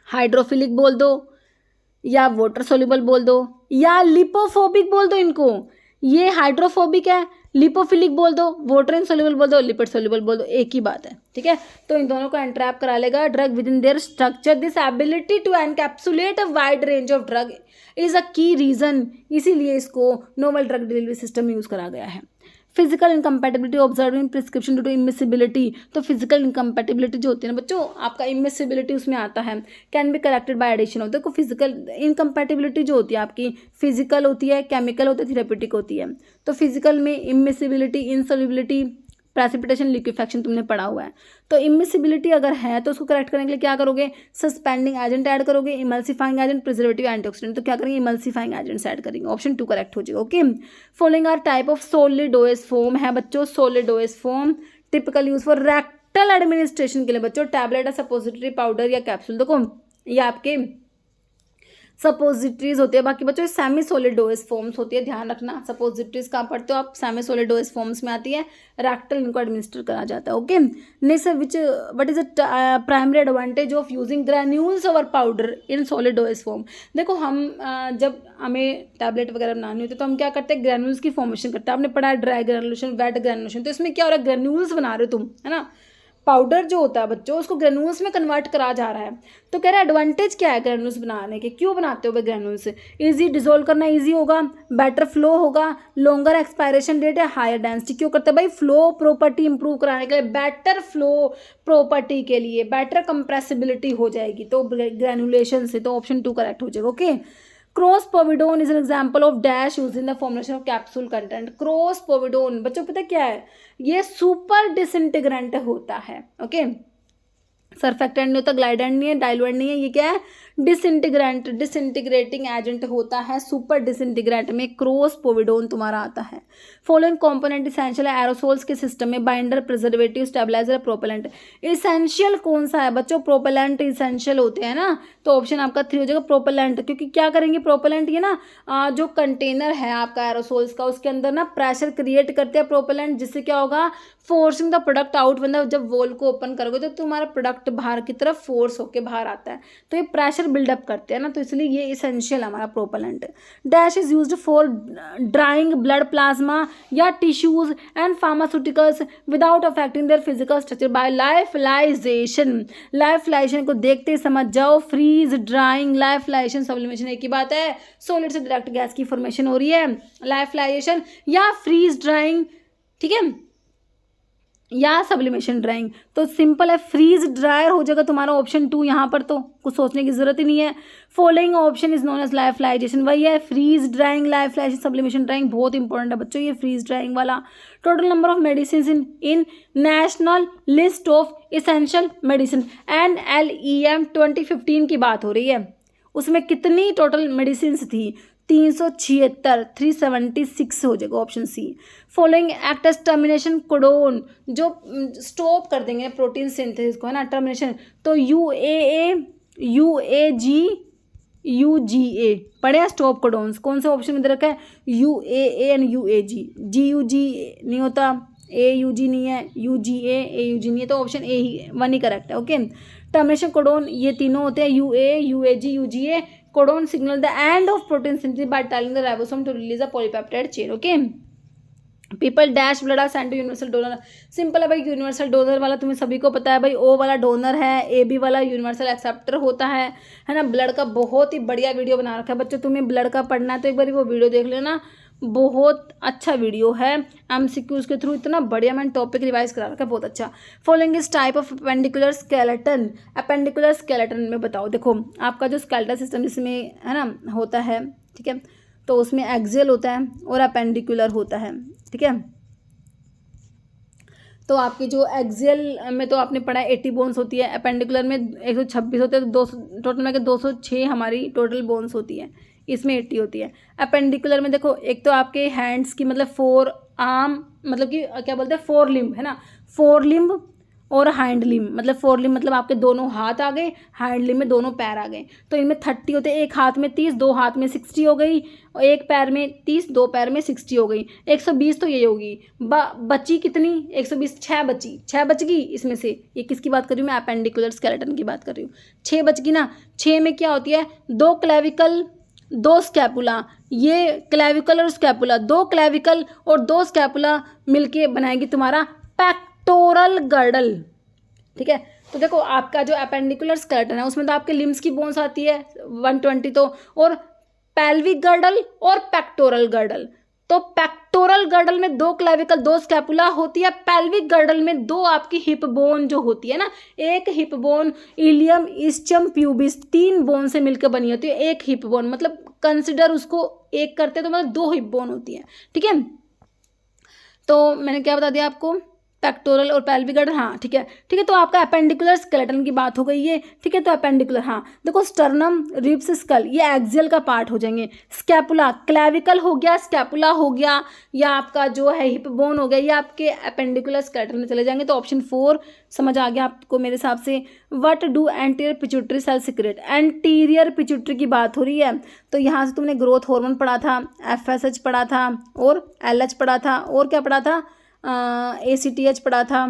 हाइड्रोफिलिक बोल दो या वाटर सोल्यूबल बोल दो या लिपोफोबिक बोल दो इनको, ये हाइड्रोफोबिक है, लिपोफिलिक बोल दो, वाटर इनसोल्यूबल बोल दो, लिपिड सोल्यूबल बोल दो, एक ही बात है, ठीक है। तो इन दोनों को एंट्रैप करा लेगा drug within their structure. This ability to encapsulate a wide range of drug is a key reason, इसीलिए इसको novel drug delivery system use करा गया है। Physical incompatibility observe in prescription due to immiscibility, तो physical incompatibility जो होती है ना बच्चों, आपका इमिसिबिलिटी उसमें आता है, can be corrected by addition of, देखो फिजिकल इनकम्पैटिबिलिटी जो होती है आपकी फिजिकल होती है, केमिकल होती है, थेरेपेटिक होती है। तो फिजिकल में इमिसिबिलिटी, इनसोल्युबिलिटी, प्रेसिपिटेशन, लिक्विफेक्शन तुमने पढ़ा हुआ है। तो इमिसिबिलिटी अगर है तो उसको करेक्ट करने के लिए क्या करोगे, सस्पेंडिंग एजेंट ऐड करोगे, इमल्सिफाइंग एजेंट, प्रिजर्वेटिव, एंटीऑक्सीडेंट, तो क्या करेंगे, इमल्सिफाइंग एजेंट्स ऐड करेंगे, ऑप्शन 2 करेक्ट हो जाएगा। Okay, following are type of solid dose form है बच्चों, solid dose form typical use for rectal administration के लिए बच्चों, टैबलेट या सपोजिटरी पाउडर या कैप्सूल। देखो ये आपके सपोजिटरीज होती है, बाकी बच्चों सेमी सोलिडोएस फॉर्म्स होती है, ध्यान रखना। सपोजिटरीज कहाँ पढ़ते हो आप, सेमी सोलिडोएस फॉर्म्स में आती है, रैक्टल इनको एडमिनिस्टर करा जाता है। Okay, next which what is the primary advantage of using granules over powder in solid dose form. देखो हम जब हमें टैबलेट वगैरह बनानी होती है तो हम क्या करते हैं, ग्रैन्यूल्स की फॉर्मेशन करते हैं। आपने पढ़ा है ड्राई ग्रैनुलेशन, वेट ग्रैनुलेशन, तो इसमें क्या हो रहा है, ग्रैन्यूल्स बना रहे हो तुम, है ना। पाउडर जो होता है बच्चों उसको ग्रेन्यूल्स में कन्वर्ट करा जा रहा है। तो कह रहा है एडवांटेज क्या है ग्रेन्यूल्स बनाने के, क्यों बनाते हो भाई ग्रेन्यूल्स, इजी डिजोल्व करना इजी होगा, बेटर फ्लो होगा, लॉन्गर एक्सपायरेशन डेट है, हायर डेंसिटी। क्यों करते हैं भाई, फ्लो प्रॉपर्टी इंप्रूव कराने के लिए, बेटर फ्लो प्रॉपर्टी के लिए, बेटर कंप्रेसिबिलिटी हो जाएगी तो ग्रेनुलेशन से, तो ऑप्शन 2 करेक्ट हो जाएगा। Okay, cross povidone is an example of dash use in the formulation of capsule content. Cross povidone बच्चों पता क्या है, ये सुपर डिसइंटीग्रेंट होता है। ओके, सरफेक्टेंट नहीं होता, ग्लाइडेंट नहीं है, डाइल्यूएंट नहीं है, ये क्या है, डिसइंटीग्रेंट, डिसइंटीग्रेटिंग एजेंट होता है। सुपर डिसइंटीग्रेंट में क्रॉस पोविडोन तुम्हारा आता है। फॉलोइंग कंपोनेंट इसेंशियल है एरोसोल्स के सिस्टम में, binder, preservative, stabiliser, propellant. Essential कौन सा है बच्चों, प्रोपेलेंट इसेंशियल होते हैं ना, तो ऑप्शन आपका 3 हो जाएगा प्रोपेलेंट। क्योंकि क्या करेंगे प्रोपेलेंट, ये ना जो कंटेनर है आपका एरोसोल्स का उसके अंदर ना प्रेशर क्रिएट करते हैं प्रोपेलेंट, जिससे क्या होगा, फोर्सिंग द प्रोडक्ट आउट। मतलब जब वॉल को ओपन करोगे तो तुम्हारा प्रोडक्ट बाहर की तरफ फोर्स होकर बाहर आता है, तो ये प्रेशर बिल्डअप करते हैं ना, तो इसलिए ये इसेंशियल हमारा propellant. Dash is used for drying blood plasma या tissues and pharmaceuticals without affecting their physical structure by lyophilization. Lyophilization को देखते ही समझ जाओ, फ्रीज, ड्राइंग, लाइफलाइजेशन, सब्लिमेशन एक ही बात है। सॉलिड से डायरेक्ट गैस की फॉर्मेशन हो रही है, लाइफलाइजेशन या फ्रीज ड्राइंग, ठीक है, या सब्लिमेशन ड्राइंग। तो सिंपल है, फ्रीज ड्रायर हो जाएगा तुम्हारा ऑप्शन 2, यहाँ पर तो कुछ सोचने की जरूरत ही नहीं है। Following option is known as lyophilization, वही है freeze drying, lyophilization, sublimation drying, बहुत इंपॉर्टेंट है बच्चों ये फ्रीज ड्राइंग वाला। Total number of medicine in national list of essential medicine NLEM 2015 की बात हो रही है, उसमें कितनी टोटल मेडिसिन थी, 376, 376 हो जाएगा option C. Following act as termination codon, जो स्टॉप कर देंगे प्रोटीन सिंथेसिस को, है ना, टर्मिनेशन, तो UAA, UAG, UGA पढ़े स्टॉप कोडोन्स, कौन सा ऑप्शन में दे रखा है, UAA एंड UAG, GUG नहीं होता, AUG नहीं है, UGA, AUG नहीं है, तो ऑप्शन ए ही 1 ही करेक्ट है। ओके, टर्मिनेशन कोडोन ये तीनों होते हैं, UAA, UAG, UGA। Codon signal the end of protein synthesis by telling the ribosome to release a polypeptide chain. Okay, people dash blood are send to universal donor. Simple है भाई, universal donor वाला तुम्हें सभी को पता है भाई, O वाला डोनर है, AB वाला यूनिवर्सल एक्सेप्टर होता है ना। ब्लड का बहुत ही बढ़िया वीडियो बना रखा है बच्चों, तुम्हें ब्लड का पढ़ना है तो एक बार वो वीडियो देख लेना, बहुत अच्छा वीडियो है, MCQs के थ्रू इतना बढ़िया मैंने टॉपिक रिवाइज करा रखा है, बहुत अच्छा। फॉलोइंग इस type of appendicular skeleton, appendicular skeleton में बताओ, देखो आपका जो स्केलेटल सिस्टम जिसमें है ना होता है, ठीक है, तो उसमें एक्सियल होता है और अपेंडिकुलर होता है, ठीक है। तो आपकी जो एक्सियल में तो आपने पढ़ा है 80 बोन्स होती है, अपेंडिकुलर में 126 होते हैं, तो 200 टोटल में 206 हमारी टोटल बोन्स होती है, इसमें 80 होती है। अपेंडिकुलर में देखो एक तो आपके हैंड्स की मतलब 4 आर्म मतलब कि क्या बोलते हैं 4 लिम्ब है ना, 4 लिम्ब और हाइंड लिम्ब मतलब 4 लिम्ब मतलब आपके दोनों हाथ आ गए, हाइंड लिम्ब में दोनों पैर आ गए। तो इनमें 30 होते हैं, एक हाथ में 30, 2 हाथ में 60 हो गई, और एक पैर में 30, 2 पैर में 60 हो गई। 120 तो ये होगी। बची कितनी? 120 6 बची, 6 बच गई इसमें से। ये किसकी बात कर रही हूँ मैं? अपेंडिकुलर स्केलेटन की बात कर रही हूँ। 6 बच गई ना। 6 में क्या होती है? 2 क्लेविकल 2 स्कैपुला, ये क्लेविकल और स्कैपुला, 2 क्लेविकल और 2 स्कैपुला मिलके बनाएगी तुम्हारा पेक्टोरल गर्डल। ठीक है, तो देखो आपका जो अपेंडिकुलर स्केलेटन है उसमें तो आपके लिम्स की बोन्स आती है 120 तो, और पेल्विक गर्डल और पेक्टोरल गर्डल। तो पेक्टोरल गर्डल में 2 क्लेविकल 2 स्कैपुला होती है, पेल्विक गर्डल में 2 आपकी हिप बोन जो होती है ना, एक hip bone ilium ischium pubis 3 bone से मिलकर बनी होती है एक हिप बोन, मतलब कंसिडर उसको एक करते हैं तो मतलब 2 हिप बोन होती है। ठीक है, तो मैंने क्या बता दिया आपको? पेक्टोरल और पेल्विक गर्डल। हाँ ठीक है, ठीक है। तो आपका अपेंडिकुलर स्केलेटन की बात हो गई है। ठीक है, तो अपेंडिकुलर, हाँ देखो स्टर्नम रिब्स स्कल ये एक्सियल का पार्ट हो जाएंगे। स्कैपुला क्लेविकल हो गया, स्कैपुला हो गया, या आपका जो है हिप बोन हो गया, ये आपके अपेंडिकुलर स्केलेटन में चले जाएंगे। तो ऑप्शन 4 समझ आ गया आपको मेरे हिसाब से। What do anterior pituitary cell secrete? Anterior pituitary की बात हो रही है, तो यहाँ से तुमने ग्रोथ हार्मोन पढ़ा था, FSH पढ़ा था, और LH पढ़ा था, और क्या पढ़ा था? ACTH पढ़ा था,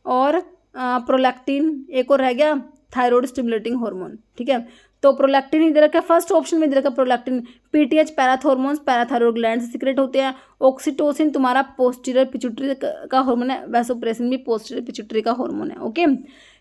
और प्रोलैक्टिन, एक और रह गया थायराइड स्टिमुलेटिंग हार्मोन। ठीक है, तो प्रोलैक्टिन ही दे रखा है फर्स्ट ऑप्शन में, दे रखा प्रोलैक्टिन। PTH पैराथॉर्मोन्स पैराथायरॉइड ग्लैंड से सीक्रेट होते हैं। ऑक्सीटोसिन तुम्हारा पोस्टीरियर पिट्यूटरी का हार्मोन है, वैसोप्रेसिन भी पोस्टीरियर पिट्यूटरी का हार्मोन है। ओके,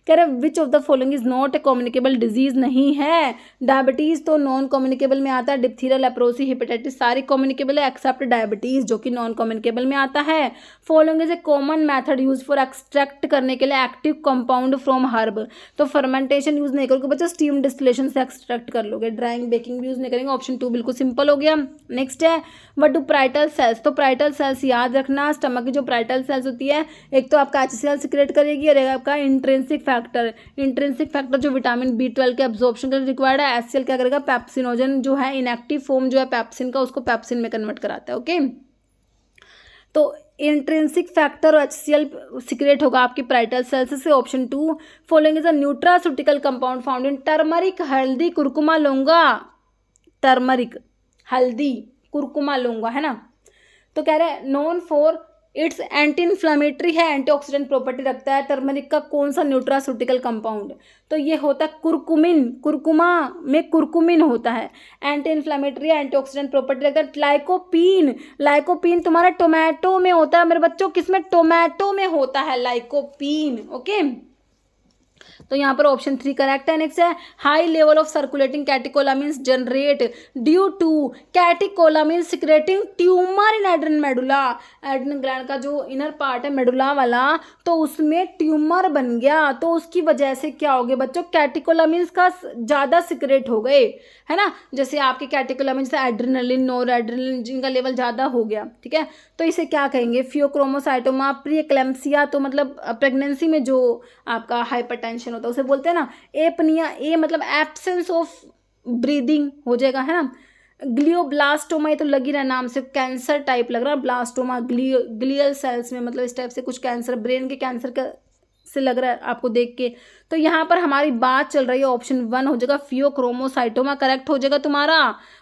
कह रहे विच of the following is not a communicable disease? नहीं है। डायबिटीज तो नॉन कम्युनिकेबल में आता है, डिप्थीरिया लेप्रोसी हेपेटाइटिस सारी कम्युनिकेबल है एक्सेप्ट डायबिटीज जो कि नॉन कम्युनिकेबल में आता है। Following is a common method use for extract करने के लिए एक्टिव कंपाउंड फ्रॉम हर्ब। तो फर्मेंटेशन यूज नहीं करोगे बच्चों, स्टीम डिस्टिलेशन से एक्सट्रैक्ट कर लोगे, ड्राइंग बेकिंग भी यूज नहीं करेंगे। ऑप्शन 2 बिल्कुल सिंपल हो गया। नेक्स्ट है व्हाट डू पाराइटल सेल्स? तो पाराइटल सेल्स याद रखना, स्टमक की जो पाराइटल सेल्स होती है एक तो आपका HCl सीक्रेट करेगी, और एक आपका इंट्रिंसिक फैक्टर, इंट्रिंसिक फैक्टर जो विटामिन B12 के एब्जॉर्प्शन के लिए रिक्वायर्ड है। HCl क्या करेगा? पेप्सिनोजन जो है इनएक्टिव फॉर्म जो है पेप्सिन का, उसको पेप्सिन में कन्वर्ट कराता है। ओके, तो इंट्रिंसिक फैक्टर और HCl सीक्रेट होगा आपकी पाराइटल सेल्स से। Option 2 following is a nutraceutical compound found in turmeric, हल्दी, कुरकुमा, लौंगा। टर्मरिक, हल्दी, कुरकुमा, लौंगा है ना। तो कह रहे हैं known for its anti inflammatory है, एंटीऑक्सीडेंट प्रॉपर्टी रखता है। टर्मरिक का कौन सा न्यूट्रास्यूटिकल कंपाउंड? तो ये होता है कुरकुमिन, कुरकुमा में कुरकुमिन होता है, एंटी इन्फ्लामेटरी एंटीऑक्सीडेंट प्रॉपर्टी रखता है। लाइकोपीन, लाइकोपीन तुम्हारा टोमेटो में होता है मेरे बच्चों, किसमें? टोमेटो में होता है लाइकोपीन। ओके, तो यहाँ पर ऑप्शन 3 करेक्ट है। नेक्स्ट है high level of circulating catecholamines generate due to catecholamine secreting tumour in adrenal medulla. Adrenal gland का जो इनर पार्ट है मेडुला वाला, तो उसमें ट्यूमर बन गया, तो उसकी वजह से क्या हो गया बच्चों? कैटिकोलामिन्स का ज़्यादा सिक्रेट हो गए, है ना। जैसे आपके कैटिकोलामिन से एड्रेनलिन, नोर एड्रेनलिन जिनका लेवल ज़्यादा हो गया, ठीक है, तो इसे क्या कहेंगे? फियोक्रोमोसाइटोमा, प्रीएक्लेम्पसिया, तो मतलब प्रेगनेंसी में जो आपका हाइपरटेंशन होता है उसे बोलते हैं ना एपनिया। ए मतलब एब्सेंस ऑफ ब्रीदिंग हो जाएगा, है ना। ग्लियोब्लास्टोमा, ये तो लगी रहा नाम से कैंसर टाइप लग रहा है। ब्लास्टोमा ग्लियल सेल्स में, मतलब इस टाइप से कुछ कैंसर, ब्रेन के कैंसर का से लग रहा है आपको देख के। तो यहाँ पर हमारी बात चल रही है, ऑप्शन 1 हो जाएगा फियोक्रोमोसाइटोमा करेक्ट हो जाएगा तुम्हारा।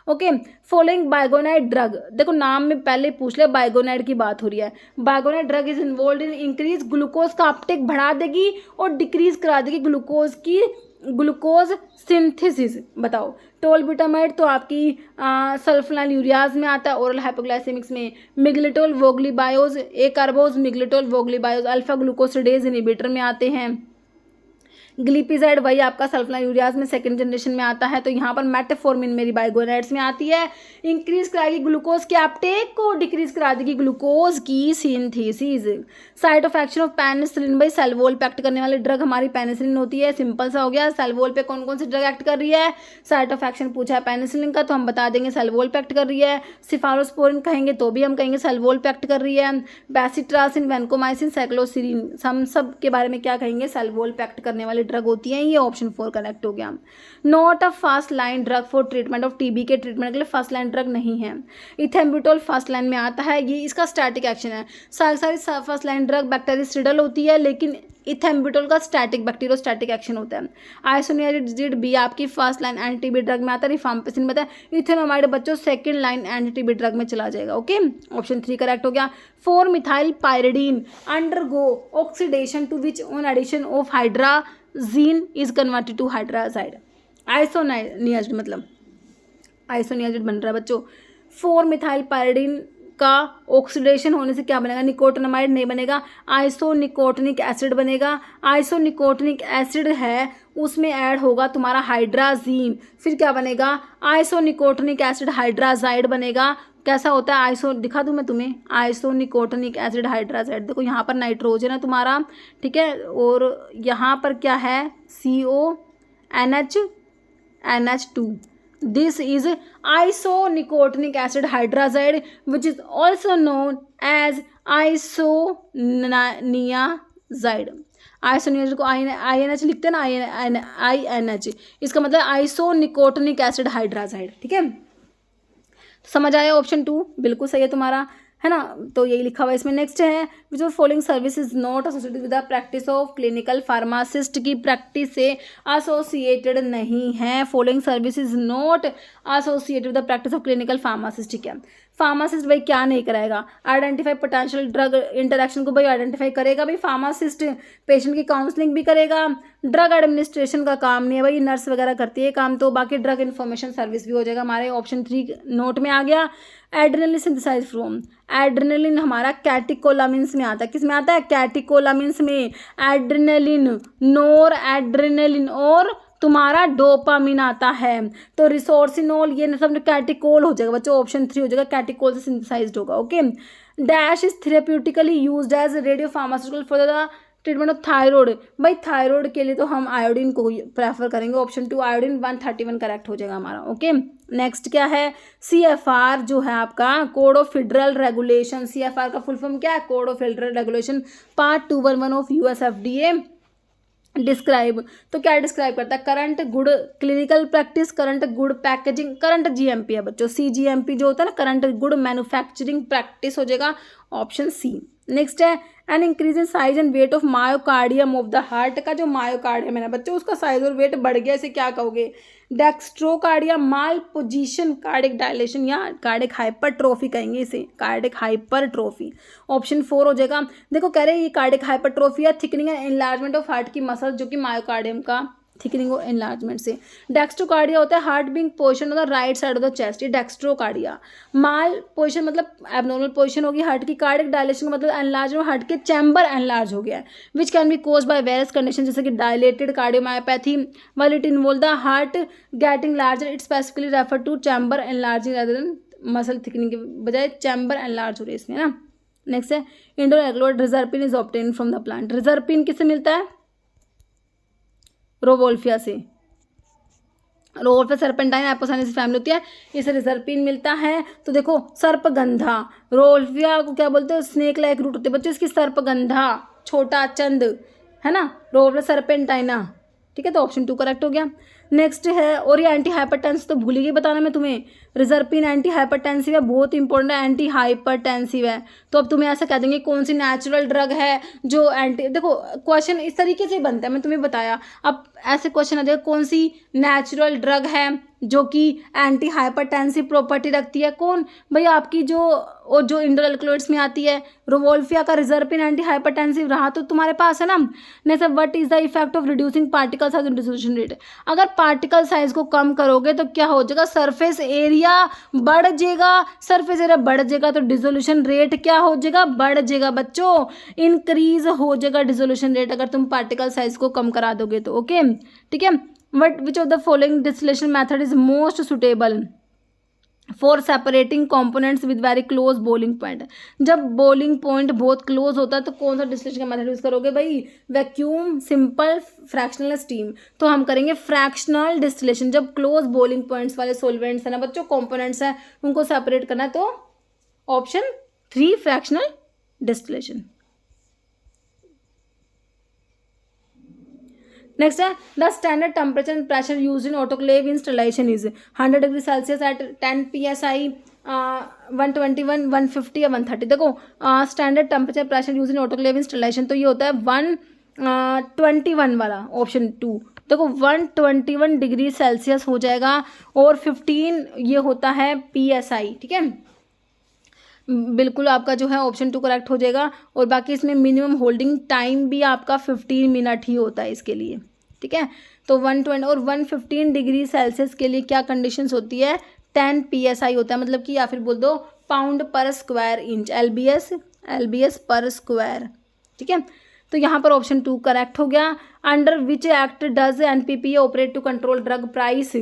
ओके, फॉलोइंग बाइगोनाइड ड्रग, देखो नाम में पहले पूछ लिया, बाइगोनाइड की बात हो रही है। Biguanide drug is involve in increase glucose का अपटेक बढ़ा देगी और डिक्रीज करा देगी ग्लूकोज की, ग्लूकोज सिंथेसिस। बताओ, टोलब्यूटामाइड तो आपकी सल्फोनाइल यूरियाज में आता है, ओरल हाइपोग्लाइसेमिक्स में। मिग्लिटोल वोग्लीबायोज, ए कार्बोज मिग्लिटोल वोग्लीबायोज अल्फा ग्लूकोसिडेज इनहिबिटर में आते हैं। ग्लिपिजाइड वही आपका सल्फोनाइलूरियाज में सेकंड जनरेशन में आता है, तो यहाँ पर मेटफॉर्मिन मेरी बाइगोनाइड्स में आती है। इंक्रीज कराएगी ग्लूकोज के अपटेक को, डिक्रीज करा देगी ग्लूकोज की synthesis. Site of action of penicillin, भाई सेल वॉल पे एक्ट करने वाली ड्रग हमारी पेनिसिलिन होती है, सिंपल सा हो गया। सेल वॉल पे कौन कौन सी ड्रग एक्ट कर रही है, साइट ऑफ एक्शन पूछा है पेनिसिलिन का तो हम बता देंगे सेल वॉल पे एक्ट कर रही है। सिफालोस्पोरिन कहेंगे तो भी हम कहेंगे सेल वॉल पे एक्ट कर रही है। बेसिट्रासिन, वैनकोमाइसिन, साइक्लोसिरिन, हम सब के बारे में क्या कहेंगे, सेल वॉल पे एक्ट करने वाली ड्रग होती है। ये ऑप्शन 4 करेक्ट हो गया। Not a first line drug for treatment of TB, के ट्रीटमेंट के लिए फर्स्ट लाइन ड्रग नहीं है। इथेम्बुटोल फर्स्ट लाइन में आता है, ये इसका स्टैटिक एक्शन है। सारी फर्स्ट लाइन ड्रग बैक्टीरियासिडल होती है, लेकिन इथेम्बुटोल का स्टैटिक बैक्टीरियोस्टैटिक एक्शन होता है। आइसोनियाजिड बी आपकी first line anti TB drug में आता है, रिफाम्पिसिन में आता है। इथेनोमाइड बच्चों second line anti TB drug में चला जाएगा। ओके, ऑप्शन 3 करेक्ट हो गया। 4 methyl pyridine undergo oxidation to which on addition of hydrazine is converted to hydrazide. Isoniazid मतलब आइसोनियाजिड बन रहा है बच्चों। 4 मिथाइल पायरिडीन का ऑक्सीडेशन होने से क्या बनेगा, निकोटिनामाइड नहीं बनेगा, आइसोनिकोटिनिक एसिड बनेगा। आइसोनिकोटिनिक एसिड है उसमें ऐड होगा तुम्हारा हाइड्राजीन, फिर क्या बनेगा, आइसोनिकोटिनिक एसिड हाइड्राजाइड बनेगा। कैसा होता है आइसो, दिखा दूं मैं तुम्हें, आइसोनिकोटिनिक एसिड हाइड्राजाइड। देखो यहाँ पर नाइट्रोजन है तुम्हारा, ठीक है, और यहाँ पर क्या है, CONH2। This is isonicotinonic acid hydrazide, which is also known as isoniazide। Isoniazid को INH लिखते हैं ना, INH, इसका मतलब आइसोनिकोटिनिक एसिड हाइड्राजाइड। ठीक है, समझ आया, ऑप्शन 2 बिल्कुल सही है तुम्हारा, है ना, तो यही लिखा हुआ है इसमें। नेक्स्ट है which of following service is not associated with the practice of clinical pharmacist, की प्रैक्टिस से एसोसिएटेड नहीं है। Following service is not associated with the practice of clinical pharmacist. ठीक है, फार्मासिस्ट भाई क्या नहीं कराएगा, आइडेंटिफाई पोटेंशियल ड्रग इंटरेक्शन को भाई आइडेंटिफाई करेगा भाई फार्मासिस्ट, पेशेंट की काउंसलिंग भी करेगा। ड्रग एडमिनिस्ट्रेशन का काम नहीं है भाई, नर्स वगैरह करती है काम, तो बाकी ड्रग इन्फॉर्मेशन सर्विस भी हो जाएगा। हमारे ऑप्शन 3 नोट में आ गया। एड्रेनलिन सिंथेसाइज फ्रॉम, एड्रेनलिन हमारा कैटिकोलामिन्स में आता है, किस में आता है, कैटिकोलामिन्स में। एड्रेनलिन, नोर एड्रेनलिन और तुम्हारा डोपामिन आता है, तो रिसोर्सिनोल ये सब कैटिकोल हो जाएगा बच्चों, ऑप्शन 3 हो जाएगा, कैटिकोल से सिंथेसाइज्ड होगा। Okay, dash is therapeutically used as radio pharmaceutical for the treatment of thyroid, भाई थायराइड के लिए तो हम आयोडीन को प्रेफर करेंगे, ऑप्शन 2 आयोडीन 131 करेक्ट हो जाएगा हमारा। ओके, नेक्स्ट क्या है, CFR जो है आपका code of federal regulation. CFR का फुल फॉर्म क्या है, code of federal regulation, part 211 of US FDA describe, तो क्या डिस्क्राइब करता है, current good clinical practice, current good packaging, current GMP है बच्चों, CGMP जो होता है ना, करंट गुड मैन्युफैक्चरिंग प्रैक्टिस हो जाएगा, ऑप्शन C। नेक्स्ट है an increase in size and weight of myocardium of the heart, का जो मायोकार्डियम है ना बच्चों उसका साइज और वेट बढ़ गया, इसे क्या कहोगे, डेक्स्ट्रोकार्डिया, माल पोजीशन कार्डिक डायलेशन या कार्डिक हाइपरट्रोफी कहेंगे इसे, कार्डिक हाइपरट्रोफी, ऑप्शन 4 हो जाएगा। देखो कह रहे हैं ये कार्डिक हाइपरट्रोफी है, thickening and enlargement of heart की मसल, जो कि मायोकार्डियम का थिकनिंग और एनलार्जमेंट से। डेक्स्ट्रोकार्डिया होता है heart being position on the right side of the chest, ये डेक्स्ट्रोकार्डिया। माल पोजीशन मतलब एबनॉर्मल पोजीशन होगी हार्ट की, कार्डिक डायलेशन मतलब एनलार्जमेंट, हार्ट के चैम्बर एनलार्ज हो गया है, which can be cause by various condition, जैसे कि dilated cardiomyopathy, while it involve the heart getting larger, it specifically refer to chamber enlarging rather than muscle thickening के बजाय chamber enlarge हो रही है इसमें ना। नेक्स्ट है indole alkaloid reserpine is obtain from the plant, reserpine किससे मिलता है, रोवोल्फिया से, रोवोल्फिया सर्पेंटाइन एपोसाइनेसी फैमिली होती है, इसे रिजर्पिन मिलता है। तो देखो सर्पगंधा, रोवोल्फिया को क्या बोलते हैं, स्नेक लाइक रूट होते हैं बच्चों, इसकी सर्पगंधा, छोटा चंद है ना, रोवोल्फिया सर्पेंटाइना। ठीक है, तो ऑप्शन 2 करेक्ट हो गया। नेक्स्ट है, और ये एंटी हाइपरटेंसिव तो भूल ही गई बताना मैं तुम्हें, रिजर्पिन एंटी हाइपरटेंसिव है, बहुत इंपॉर्टेंट है, एंटी हाइपरटेंसिव है। तो अब तुम्हें ऐसा कह देंगे कौन सी नेचुरल ड्रग है जो एंटी, देखो क्वेश्चन इस तरीके से बनता है, मैं तुम्हें बताया, अब ऐसे क्वेश्चन आ जाएगा कौन सी नेचुरल ड्रग है जो कि एंटी हाइपरटेंसिव प्रॉपर्टी रखती है। कौन भाई, आपकी जो इंडोर अल्कलॉइड्स में आती है। रोवोल्फिया का रिजर्पिन एंटी हाइपरटेंसिव रहा तो तुम्हारे पास है ना। नहीं sir, what is the effect of reducing particle size and dissociation rate. अगर पार्टिकल साइज को कम करोगे तो क्या हो जाएगा, सरफेस एरिया बढ़ जाएगा। सरफेस एरिया बढ़ जाएगा तो डिसोल्यूशन रेट क्या हो जाएगा, बढ़ जाएगा बच्चों, इंक्रीज हो जाएगा डिसोल्यूशन रेट, अगर तुम पार्टिकल साइज को कम करा दोगे तो। ओके, ठीक है। What which of the following distillation method is most suitable for separating components with very close boiling point। जब boiling point बहुत close होता है तो कौन सा डिस्टिलेशन का मेथड यूज करोगे भाई, वैक्यूम, सिंपल, फ्रैक्शनल, स्टीम। तो हम करेंगे फ्रैक्शनल डिस्टिलेशन। जब क्लोज बोइलिंग पॉइंट्स वाले सोलवेंट्स है ना बच्चों, कंपोनेंट्स है, उनको सेपरेट करना है तो ऑप्शन 3 फ्रैक्शनल डिस्टिलेशन। नेक्स्ट है the standard temperature and pressure use in autoclave in sterilisation is 100 degree Celsius at 10 PSI, 121, 150 या 130। देखो standard temperature pressure use in autoclave in sterilisation तो ये होता है 121 वाला, ऑप्शन 2। देखो 121 डिग्री सेल्सियस हो जाएगा और 15 ये होता है PSI, ठीक है। बिल्कुल आपका जो है ऑप्शन 2 करेक्ट हो जाएगा। और बाकी इसमें मिनिमम होल्डिंग टाइम भी आपका 15 मिनट ही होता है इसके लिए, ठीक है। तो 120 और 115 डिग्री सेल्सियस के लिए क्या कंडीशंस होती है, 10 PSI होता है, मतलब कि या फिर बोल दो पाउंड पर स्क्वायर इंच, LBS पर स्क्वायर, ठीक है। तो यहाँ पर ऑप्शन 2 करेक्ट हो गया। Under which act does NPPA operate to control drug price,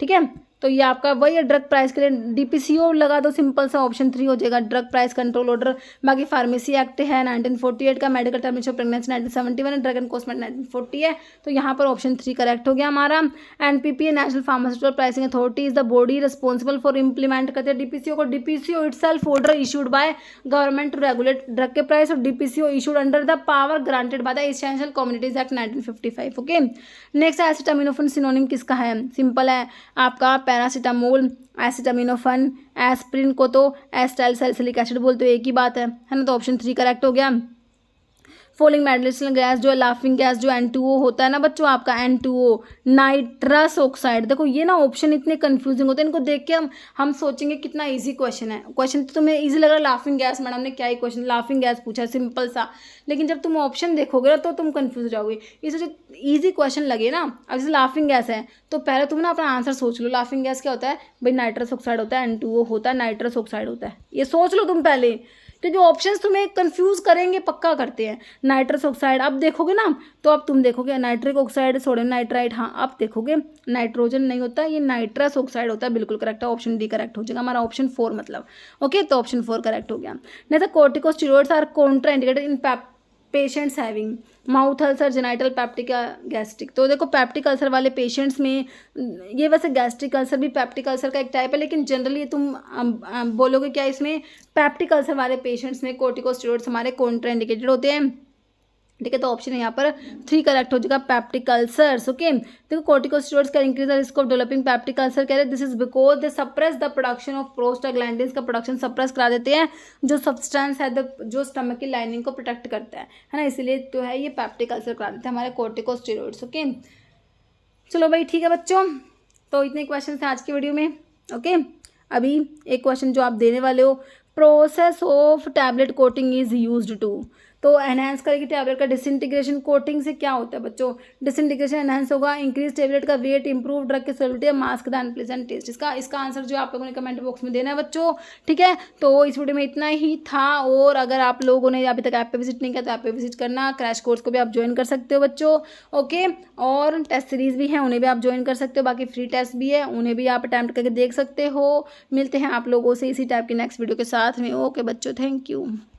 ठीक है। तो ये आपका वही है, ड्रग प्राइस के लिए DPCO लगा दो, सिंपल सा, ऑप्शन 3 हो जाएगा, ड्रग प्राइस कंट्रोल ऑर्डर। बाकी फार्मेसी एक्ट है 1948 का, मेडिकल टर्मिनेशन ऑफ प्रेगनेंसी 1971 है, ड्रग एंड कॉस्मेटिक 1940 है। तो यहाँ पर ऑप्शन 3 करेक्ट हो गया हमारा। NPPA national pharmaceutical pricing authority is the body responsible for implement करते हैं DPCO को। DPCO itself order issued by government to regulate drug के प्राइस, और DPCO issued under the power granted by the essential communities act 1955। ओके, next acetaminophen synonym किसका है, simple है आपका पैरासीटामोल, एसिटामिनोफेन, एस्प्रिन को तो एस्टाइल सैलिसिलिक एसिड बोलते हो, एक ही बात है ना। तो ऑप्शन 3 करेक्ट हो गया। फॉलोइंग मेडिसिनल गैस जो है, लाफिंग गैस जो N2O होता है ना बच्चों, आपका N2O, नाइट्रस ऑक्साइड। देखो ये ना ऑप्शन इतने कंफ्यूजिंग होते हैं, इनको देख के हम सोचेंगे कितना इजी क्वेश्चन है। क्वेश्चन तो तुम्हें इजी लग रहा है, लाफिंग गैस, मैडम ने क्या ही क्वेश्चन लाफिंग गैस पूछा है, सिंपल सा। लेकिन जब तुम ऑप्शन देखोगे ना तो तुम कंफ्यूज हो जाओगे। इसे जो ईजी क्वेश्चन लगे ना, अब जैसे लाफिंग गैस है तो पहले तुम ना अपना आंसर सोच लो, लाफिंग गैस क्या होता है भाई, नाइट्रस ऑक्साइड होता है, N2O होता है, नाइट्रस ऑक्साइड होता है, ये सोच लो तुम पहले, क्योंकि ऑप्शंस तुम्हें कंफ्यूज करेंगे, पक्का करते हैं। नाइट्रस ऑक्साइड अब देखोगे ना तो अब तुम देखोगे नाइट्रिक ऑक्साइड, सोडियम नाइट्राइट, हाँ अब देखोगे नाइट्रोजन नहीं होता, ये नाइट्रस ऑक्साइड होता है, बिल्कुल करेक्ट है, ऑप्शन डी करेक्ट हो जाएगा हमारा, ऑप्शन 4 मतलब। ओके, तो ऑप्शन 4 करेक्ट हो गया। नहीं तो corticosteroids are contra indicated in patients having mouth ulcer, genital peptic या गैस्ट्रिक। तो देखो पैप्टिक अल्सर वाले पेशेंट्स में, ये वैसे गैस्ट्रिक अल्सर भी पैप्टिक अल्सर का एक टाइप है, लेकिन जनरली तुम बोलोगे क्या, इसमें पैप्टिक अल्सर वाले पेशेंट्स में कॉर्टिकोस्टेरॉइड्स हमारे कॉन्ट्रा इंडिकेटेड होते हैं, ठीक है। तो ऑप्शन है यहाँ पर 3 करेक्ट हो जाएगा, पैप्टिक अल्सर्स। ओके, देखो कॉर्टिकोस्टेरॉइड्स का increase the risk of developing peptic ulcer कह रहे हैं, this is because they suppress the production of prostaglandins का प्रोडक्शन सप्रेस करा देते हैं, जो सब्सटेंस है जो स्टमक की लाइनिंग को प्रोटेक्ट करता है ना, इसलिए तो है ये पैप्टिक अल्सर करा देते हैं हमारे कॉर्टिकोस्टेरॉइड्स। ओके, चलो भाई ठीक है बच्चों, तो इतने क्वेश्चन थे आज की वीडियो में। ओके, अभी एक क्वेश्चन जो आप देने वाले हो, process of tablet coating is used to, तो एनहांस करेगी टैबलेट का डिसइंटीग्रेशन। कोटिंग से क्या होता है बच्चों, डिसइंटीग्रेशन एनहांस होगा, इंक्रीज टैबलेट का वेट, इंप्रूव ड्रग की solubility, mask the unpleasant taste. इसका आंसर जो आप लोगों ने कमेंट बॉक्स में देना है बच्चों, ठीक है। तो इस वीडियो में इतना ही था, और अगर आप लोगों ने अभी तक ऐप पे विजिट नहीं किया तो ऐप पे विजिट करना, क्रैश कोर्स को भी आप ज्वाइन कर सकते हो बच्चों। ओके, और टेस्ट सीरीज भी है, उन्हें भी आप ज्वाइन कर सकते हो, बाकी फ्री टेस्ट भी है, उन्हें भी आप अटैम्प्ट करके देख सकते हो। मिलते हैं आप लोगों से इसी टाइप की नेक्स्ट वीडियो के साथ में। ओके बच्चों, थैंक यू।